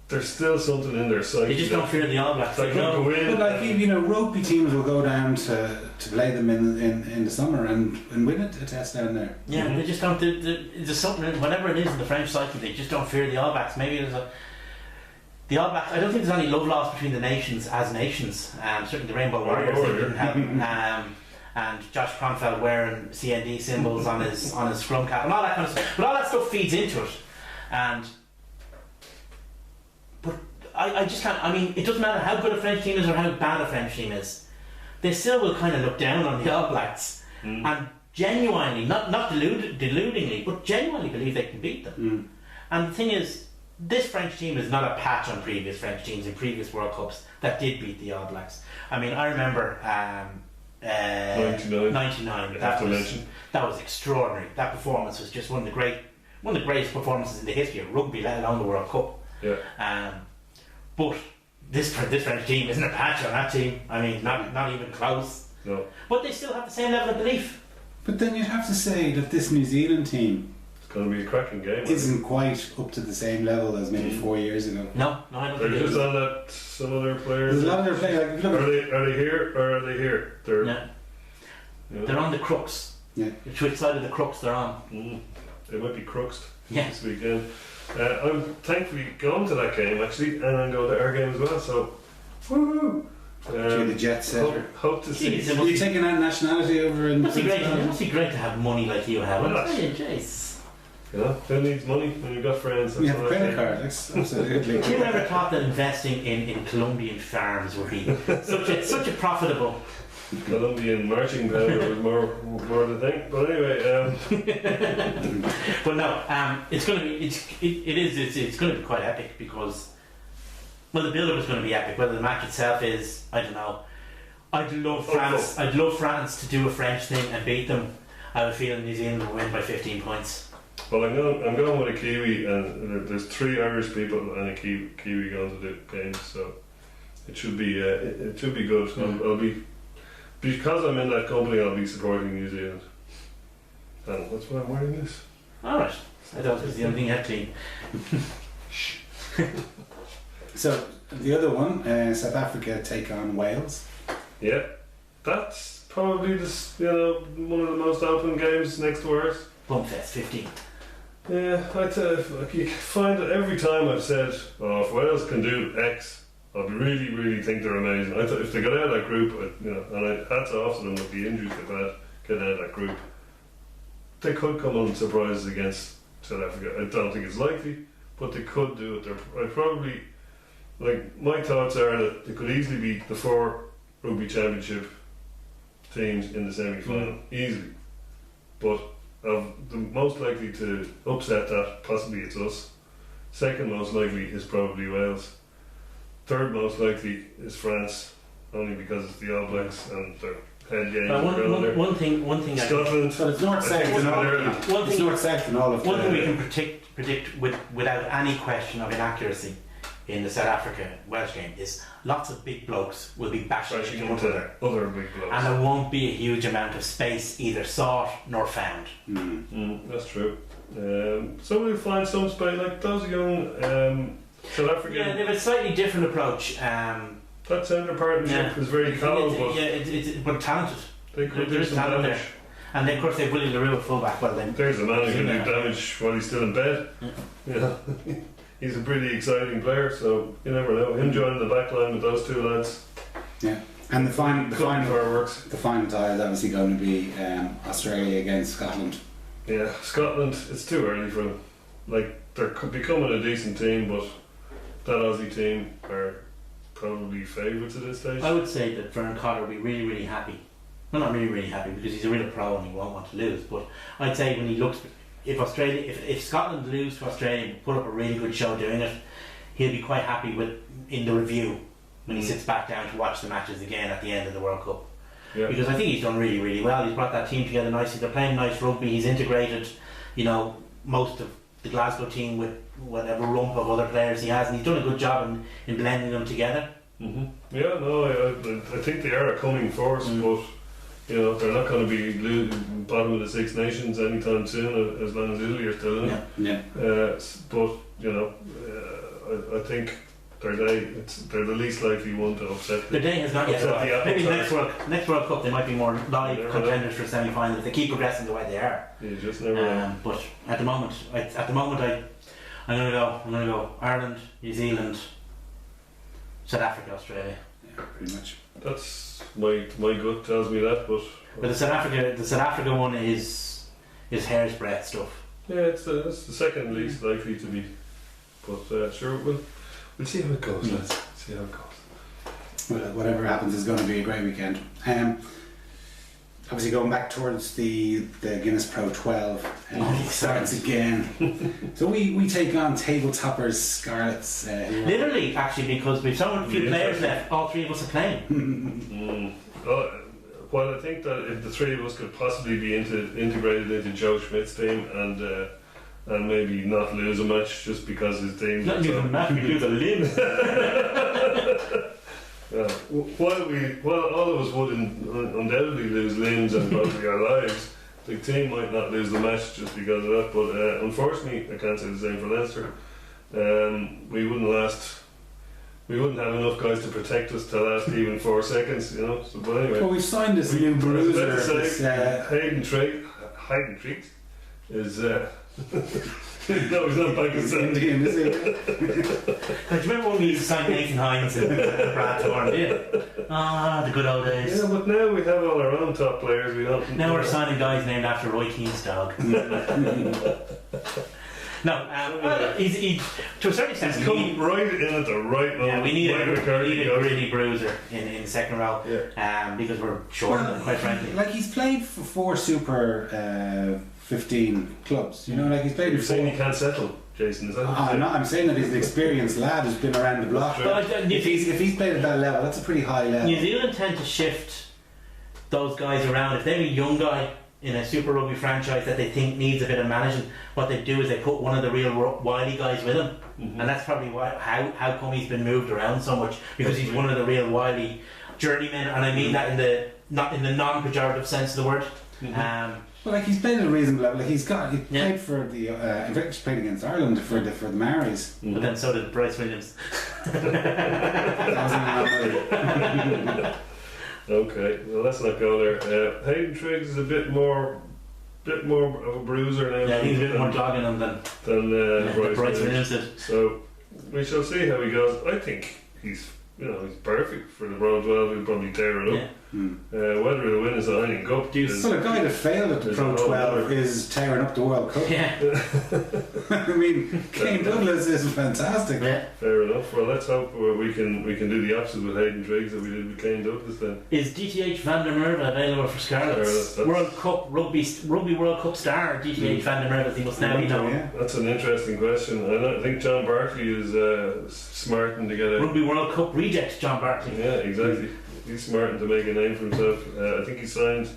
[SPEAKER 2] there's still something in their psyche.
[SPEAKER 3] They just don't fear the All Blacks.
[SPEAKER 1] But rugby teams will go down to play them in the summer and win a test down there.
[SPEAKER 3] Yeah, they just don't. There's something, whatever it is in the French psyche, they just don't fear the All Blacks. Maybe the All Blacks. I don't think there's any love lost between the nations as nations. Certainly the Rainbow Warriors didn't have. And Josh Kronfeld wearing CND symbols on his scrum cap and all that kind of stuff. But all that stuff feeds into it. But I just can't. I mean, it doesn't matter how good a French team is or how bad a French team is. They still will kind of look down on the All Blacks. And genuinely, not deludingly, but genuinely believe they can beat them. And the thing is, this French team is not a patch on previous French teams in previous World Cups that did beat the All Blacks. I mean, I remember 99. That was extraordinary. That performance was just one of the greatest performances in the history of rugby, let alone the World Cup.
[SPEAKER 2] Yeah.
[SPEAKER 3] But this French team isn't a patch on that team. I mean, not even close.
[SPEAKER 2] No.
[SPEAKER 3] But they still have the same level of belief.
[SPEAKER 1] But then you'd have to say that this New Zealand team
[SPEAKER 2] It's going to be a cracking game.
[SPEAKER 1] isn't quite up to the same level as maybe 4 years ago.
[SPEAKER 3] No, I don't
[SPEAKER 2] They're
[SPEAKER 3] think it
[SPEAKER 2] just
[SPEAKER 3] is.
[SPEAKER 2] on that. Some of their players.
[SPEAKER 1] There's a lot of their players. Like,
[SPEAKER 2] Are they here or are they here? They're.
[SPEAKER 3] Yeah.
[SPEAKER 2] You know,
[SPEAKER 3] They're on the crux.
[SPEAKER 1] Yeah.
[SPEAKER 3] Which side of the crux they're on?
[SPEAKER 2] They might be cruxed
[SPEAKER 3] Yeah.
[SPEAKER 2] this weekend. I'm thankfully going to that game actually, and I'm going to our game as well. So, woohoo!
[SPEAKER 1] the jet setter.
[SPEAKER 2] Hope to see.
[SPEAKER 3] Jeez,
[SPEAKER 1] Are you taking that nationality over in
[SPEAKER 3] It must be great to have money like you have.
[SPEAKER 2] Well,
[SPEAKER 3] Hey, jeez.
[SPEAKER 2] You know, who needs money when you've got friends?
[SPEAKER 1] We
[SPEAKER 2] That's
[SPEAKER 1] have a
[SPEAKER 2] what I
[SPEAKER 1] credit
[SPEAKER 2] think.
[SPEAKER 1] card. That's absolutely.
[SPEAKER 3] Have you ever thought that investing in Colombian farms would be such a profitable?
[SPEAKER 2] Colombian marching band was more the thing. But anyway,
[SPEAKER 3] But no, it's going to be it's going to be quite epic because, well, the build-up is going to be epic. Whether the match itself is, I don't know. I'd love France. I'd love France to do a French thing and beat them. I have a feeling New Zealand will win by 15 points.
[SPEAKER 2] well, I'm going with a Kiwi, and there's 3 Irish people and a Kiwi going to the game, so it should be it should be good. I'll be, because I'm in that company, I'll be supporting New Zealand. And that's why I'm wearing this.
[SPEAKER 3] Alright. I thought it was the only thing you had clean.
[SPEAKER 1] So the other one, South Africa take on Wales.
[SPEAKER 2] Yeah, that's probably one of the most open games next to ours.
[SPEAKER 3] Bumfest 15.
[SPEAKER 2] Yeah, I'd say you find that every time I've said, "Oh, if Wales can do X, I really, really think they're amazing." I thought if they got out of that group, and hats off to them with the injuries they've had getting out of that group, they could come on surprises against South Africa. I don't think it's likely, but they could do it. I probably, my thoughts are that they could easily beat the 4 rugby championship teams in the semi-final, easily. But the most likely to upset that, possibly it's us. Second most likely is probably Wales. Third most likely is France, only because it's the All Blacks and their head games.
[SPEAKER 3] One thing
[SPEAKER 2] Scotland.
[SPEAKER 1] So it's north south and all of
[SPEAKER 3] One
[SPEAKER 1] It's
[SPEAKER 3] thing-
[SPEAKER 1] north south and all of
[SPEAKER 3] One thing we
[SPEAKER 1] the.
[SPEAKER 3] can predict without any question of inaccuracy in the South Africa Welsh game is lots of big blokes will be bashing
[SPEAKER 2] Crashing
[SPEAKER 3] into
[SPEAKER 2] into
[SPEAKER 3] one another,
[SPEAKER 2] other big blokes.
[SPEAKER 3] and there won't be a huge amount of space either sought nor found.
[SPEAKER 2] That's true. So we'll find some space, like those young South African.
[SPEAKER 3] Yeah, they have a slightly different approach.
[SPEAKER 2] That centre partnership is very calm, but
[SPEAKER 3] it's but talented.
[SPEAKER 2] they could
[SPEAKER 3] there
[SPEAKER 2] do
[SPEAKER 3] is
[SPEAKER 2] some
[SPEAKER 3] talent
[SPEAKER 2] damage.
[SPEAKER 3] there. And then, of course, they've Willie LaRue at fullback. Well, then
[SPEAKER 2] There's a man who can do
[SPEAKER 3] Yeah.
[SPEAKER 2] damage while he's still in bed. Yeah. He's a pretty exciting player, so you never know. Him joining the back line with those 2 lads.
[SPEAKER 1] Yeah, and the final
[SPEAKER 2] fireworks.
[SPEAKER 1] the final tie is obviously going to be Australia against Scotland.
[SPEAKER 2] Yeah, Scotland, it's too early for them. They're becoming a decent team, but that Aussie team are probably favourites at this stage.
[SPEAKER 3] I would say that Vern Cotter will be really, really happy. Well, not really, really happy because he's a real pro and he won't want to lose. But I'd say when he looks, if Scotland lose to Australia and put up a really good show doing it, he'll be quite happy with in the review when he sits back down to watch the matches again at the end of the World Cup.
[SPEAKER 2] Yeah.
[SPEAKER 3] Because I think he's done really, really well. He's brought that team together nicely. They're playing nice rugby. He's integrated, most of the Glasgow team with whatever rump of other players he has, and he's done a good job in blending them together.
[SPEAKER 2] Yeah, no, I think they are a coming force, but they're not going to be bottom of the Six Nations anytime soon, as long as Italy are still in it.
[SPEAKER 1] Yeah.
[SPEAKER 2] But I think they're the least likely one to upset.
[SPEAKER 3] Their day has not yet
[SPEAKER 2] Upset the
[SPEAKER 3] arrived. Maybe
[SPEAKER 2] apple
[SPEAKER 3] next World Cup they might be more live
[SPEAKER 2] Never
[SPEAKER 3] contenders for semi-final if they keep progressing the way they are.
[SPEAKER 2] You just never know.
[SPEAKER 3] But at the moment, I'm going to go Ireland, New Zealand, South Africa, Australia.
[SPEAKER 1] Yeah, pretty much.
[SPEAKER 2] That's my gut tells me that, but
[SPEAKER 3] the South Africa one is hair's breadth stuff.
[SPEAKER 2] yeah, it's the second least likely to be. But sure, we'll see how it goes, lads. See how it goes.
[SPEAKER 1] Well, whatever happens is going to be a great weekend. obviously going back towards the Guinness Pro 12 starts again. So we take on table toppers Scarlets.
[SPEAKER 3] Literally, actually, because we've so few players left, all three of us are playing.
[SPEAKER 2] Well, I think that if the three of us could possibly be integrated into Joe Schmidt's team and maybe not lose a match just because his team.
[SPEAKER 3] Not lose a match, we lose a limb.
[SPEAKER 2] While all of us would undoubtedly lose limbs and probably our lives, the team might not lose the match just because of that. But unfortunately, I can't say the same for Leinster. We wouldn't have enough guys to protect us to last even 4 seconds, you know. So, but anyway,
[SPEAKER 1] well, we've signed this new bruiser.
[SPEAKER 2] Hayden Triggs is. No, he's not back in
[SPEAKER 1] Indian, is he?
[SPEAKER 3] Do you remember when we used to sign Nathan Hines and Brad Thorne? The good old days.
[SPEAKER 2] Yeah, but now we have all our own top players. We don't.
[SPEAKER 3] Now we're signing guys named after Roy Keane's dog. No, he, to a certain extent,
[SPEAKER 2] he's come right in at the right moment.
[SPEAKER 3] Yeah, we need a gritty bruiser in the second row, because we're short of them, quite frankly.
[SPEAKER 1] Like he's played for 4 Super 15 clubs, you know, like he's played.
[SPEAKER 2] You're saying he can't settle, Jason? Is that?
[SPEAKER 1] I'm saying that he's an experienced lad who's been around the block.
[SPEAKER 3] But
[SPEAKER 1] if he's played at that level, that's a pretty high level.
[SPEAKER 3] New Zealand tend to shift those guys around. If they're a young guy in a Super Rugby franchise that they think needs a bit of managing, what they do is they put one of the real wily guys with him, and that's probably how come he's been moved around so much, because he's one of the real wily journeymen, and I mean that in the non-pejorative sense of the word.
[SPEAKER 1] Well, like he's played at a reasonable level. Like he played for the. In fact, he played against Ireland for the Maoris.
[SPEAKER 3] But then so did Bryce Williams.
[SPEAKER 2] Okay, well let's not go there. Hayden Triggs is a bit more of a bruiser now.
[SPEAKER 3] Yeah, he's a bit more dogging him than
[SPEAKER 2] Bryce
[SPEAKER 3] Williams did.
[SPEAKER 2] So we shall see how he goes. I think he's perfect for the Pro 12. He'll probably tear it up.
[SPEAKER 1] Yeah.
[SPEAKER 2] Whether he'll win is a Heineken Cup.
[SPEAKER 1] Well, a guy that failed at the Pro 12 is tearing up the World Cup.
[SPEAKER 3] Yeah.
[SPEAKER 1] I mean, Kane Douglas is fantastic.
[SPEAKER 3] Yeah.
[SPEAKER 2] Fair enough. Well, let's hope we can do the opposite with Hayden Triggs that we did with Kane Douglas then.
[SPEAKER 3] Is DTH Van der Merwe available for Scarlets? World Cup Rugby World Cup star DTH Van der Merwe, he must now be known.
[SPEAKER 2] Yeah. That's an interesting question. I think John Barkley is smarting to get a
[SPEAKER 3] Rugby World Cup reject John Barkley.
[SPEAKER 2] Yeah, exactly. He's smarting to make a name for himself. I think he signed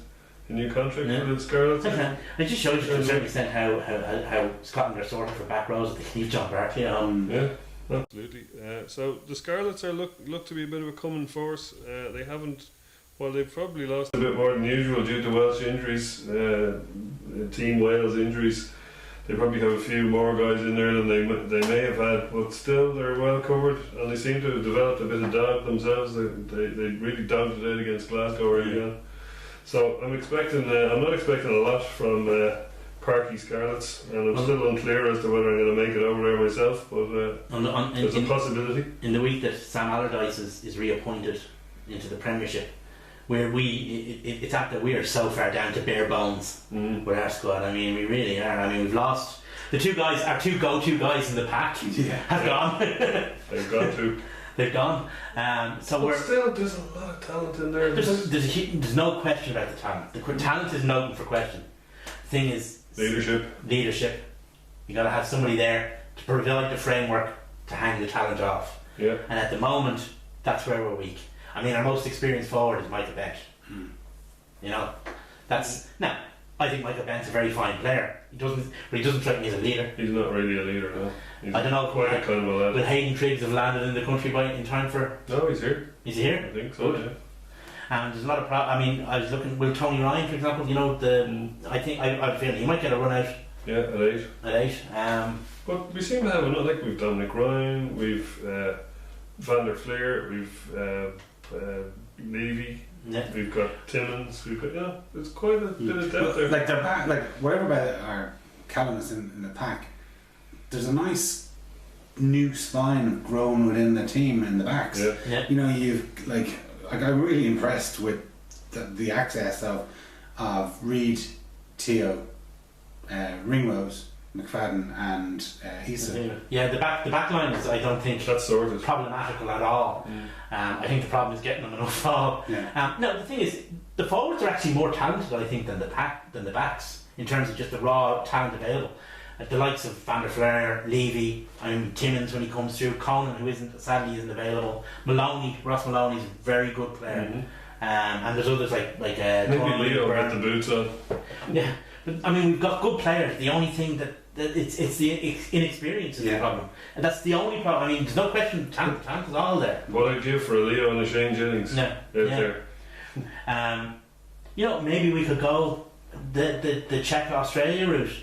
[SPEAKER 2] a new contract for the Scarlets.
[SPEAKER 3] Okay. It just shows you to a certain extent how Scotland are sorted for back rows if they keep John Barkley on.
[SPEAKER 2] Yeah, absolutely. So the Scarlets are look to be a bit of a coming force. They haven't. Well, they've probably lost a bit more than usual due to Welsh injuries, Team Wales injuries. They probably have a few more guys in there than they may have had, but still they're well covered, and they seem to have developed a bit of dog themselves. They really dogged it out against Glasgow early on. So I'm not expecting a lot from Parky Scarlets, and I'm still unclear as to whether I'm going to make it over there myself, but there's a possibility.
[SPEAKER 3] In the week that Sam Allardyce is reappointed into the Premiership, where it's apt that we are so far down to bare bones with our squad. I mean, we really are. I mean, we've lost our two go-to guys in the pack have gone.
[SPEAKER 2] They've gone too.
[SPEAKER 3] They've gone. So
[SPEAKER 2] but still, there's a lot of talent in there.
[SPEAKER 3] There's no question about the talent. The talent isn't open for question. The thing is leadership. You got to have somebody there to provide the framework to hang the talent off.
[SPEAKER 2] Yeah.
[SPEAKER 3] And at the moment, that's where we're weak. I mean, our most experienced forward is Michael Bent. You know, I think Michael Bent's a very fine player. He doesn't strike me as a leader.
[SPEAKER 2] He's not really a leader, no.
[SPEAKER 3] I don't know.
[SPEAKER 2] Quite a kind of a lad.
[SPEAKER 3] Will Hayden Triggs have landed in the country in time for?
[SPEAKER 2] No, he's here.
[SPEAKER 3] Is he here?
[SPEAKER 2] I think so.
[SPEAKER 3] Good. Yeah. And there's a lot of I mean, I was looking. Will Tony Ryan, for example? You know, I think I feel he might get a run out.
[SPEAKER 2] Yeah, at 8.
[SPEAKER 3] At 8.
[SPEAKER 2] But we seem to have another. Like we've Dominic Ryan, we've Van der Fleer, we've Levy.
[SPEAKER 3] Yeah.
[SPEAKER 2] We've got Timmins. We've got there's quite a bit of depth there.
[SPEAKER 1] Like they're back, like whatever about our Callum's in the pack, there's a nice new spine grown within the team in the backs.
[SPEAKER 2] Yeah.
[SPEAKER 3] Yeah.
[SPEAKER 1] You know, you've I'm really impressed with the access of Reid, Teo, Ringrose, McFadden and Issa.
[SPEAKER 3] Yeah, the back line is, I don't think,
[SPEAKER 2] That's sorted.
[SPEAKER 3] problematical at all. I think the problem is getting them enough ball.
[SPEAKER 1] Yeah.
[SPEAKER 3] No, the thing is, the forwards are actually more talented, I think, than the backs in terms of just the raw talent available. The likes of Van der Flair, Levy, Timmins when he comes through, Conan, who sadly isn't available, Ross Maloney's a very good player, and there's others like
[SPEAKER 2] Maybe
[SPEAKER 3] Tony
[SPEAKER 2] Leo
[SPEAKER 3] Byrne.
[SPEAKER 2] got the boots on.
[SPEAKER 3] Yeah, but I mean, we've got good players. The only thing that it's the inexperience is the problem, and that's the only problem. I mean, there's no question talent is all there.
[SPEAKER 2] What I'd give for a Leo and a Shane Jennings out there.
[SPEAKER 3] Maybe we could go the Czech Australia route.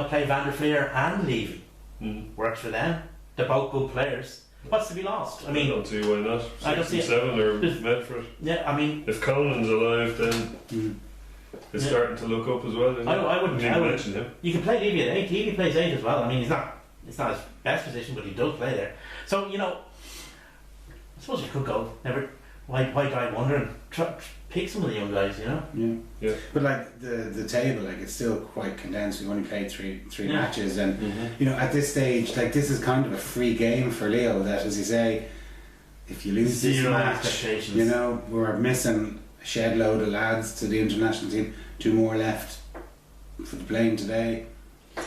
[SPEAKER 3] Play Van der Fleer and Levy. Works for them. They're both good players. What's to be lost? I mean,
[SPEAKER 2] I don't see why not.
[SPEAKER 3] I don't
[SPEAKER 2] 6
[SPEAKER 3] see
[SPEAKER 2] and
[SPEAKER 3] it.
[SPEAKER 2] 7 are meant for it.
[SPEAKER 3] Yeah, I mean,
[SPEAKER 2] If Conan's alive, then it's starting to look up as well. Isn't
[SPEAKER 3] I wouldn't
[SPEAKER 2] mention him.
[SPEAKER 3] You can play Levy at 8. Levy plays 8 as well. I mean, it's not his best position, but he does play there. So I suppose you could go. Why die wondering? Pick some of the young guys.
[SPEAKER 2] Yeah.
[SPEAKER 1] But like the table, like it's still quite condensed. We've only played three matches, and at this stage, like this is kind of a free game for Leo. That, as you say, if you lose this
[SPEAKER 3] Zero
[SPEAKER 1] match,
[SPEAKER 3] expectations.
[SPEAKER 1] we're missing a shed load of lads to the international team. 2 more left for the playing today.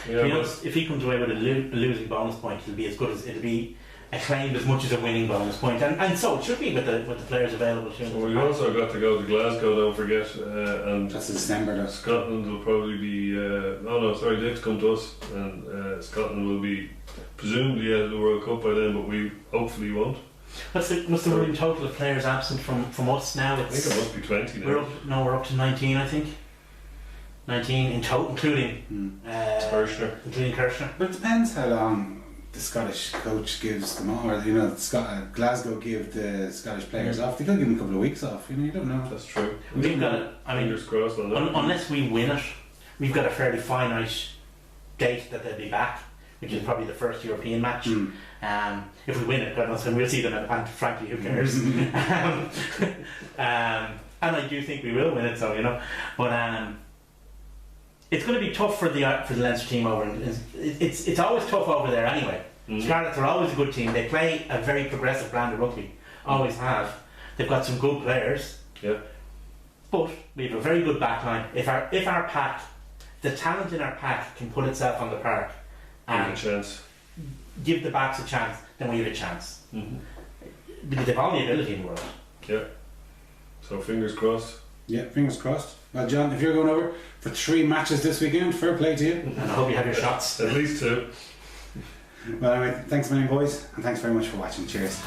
[SPEAKER 2] Yeah,
[SPEAKER 3] if he comes away with a losing bonus point, it'll be acclaimed as much as a winning bonus point, and so it should be with the players available to him.
[SPEAKER 2] Well, we've also got to go to Glasgow, don't forget, and
[SPEAKER 1] That's in December. Though.
[SPEAKER 2] Scotland will probably be. They've come to us, and Scotland will be presumably out of the World Cup by then, but we hopefully won't.
[SPEAKER 3] What's the running total of players absent from us now?
[SPEAKER 2] I think it must be 20 now.
[SPEAKER 3] We're up to 19, I think. 19 in total, including
[SPEAKER 2] Kirshner.
[SPEAKER 3] Including Kirshner.
[SPEAKER 1] But it depends how long the Scottish coach gives them, or Glasgow give the Scottish players off. They could give them a couple of weeks off. You don't know.
[SPEAKER 2] That's true.
[SPEAKER 3] We've got
[SPEAKER 2] Fingers crossed on that.
[SPEAKER 3] unless we win it, we've got a fairly finite date that they'll be back, which is probably the first European match. If we win it, God knows when we'll see them, and frankly, who cares? And I do think we will win it, but it's going to be tough for the Leinster team over. It's always tough over there anyway. Scarlets are always a good team. They play a very progressive brand of rugby. Always have. They've got some good players.
[SPEAKER 2] Yeah.
[SPEAKER 3] But we have a very good backline. If our pack, the talent in our pack can put itself on the park and give the backs a chance, then we have a chance. Because they've all the ability in the world.
[SPEAKER 2] Yeah. So fingers crossed.
[SPEAKER 1] Yeah, fingers crossed. Well, John, if you're going over for 3 matches this weekend, fair play to you.
[SPEAKER 3] And I hope you have your shots.
[SPEAKER 2] At least 2.
[SPEAKER 1] Well, anyway, thanks a million, boys, and thanks very much for watching. Cheers.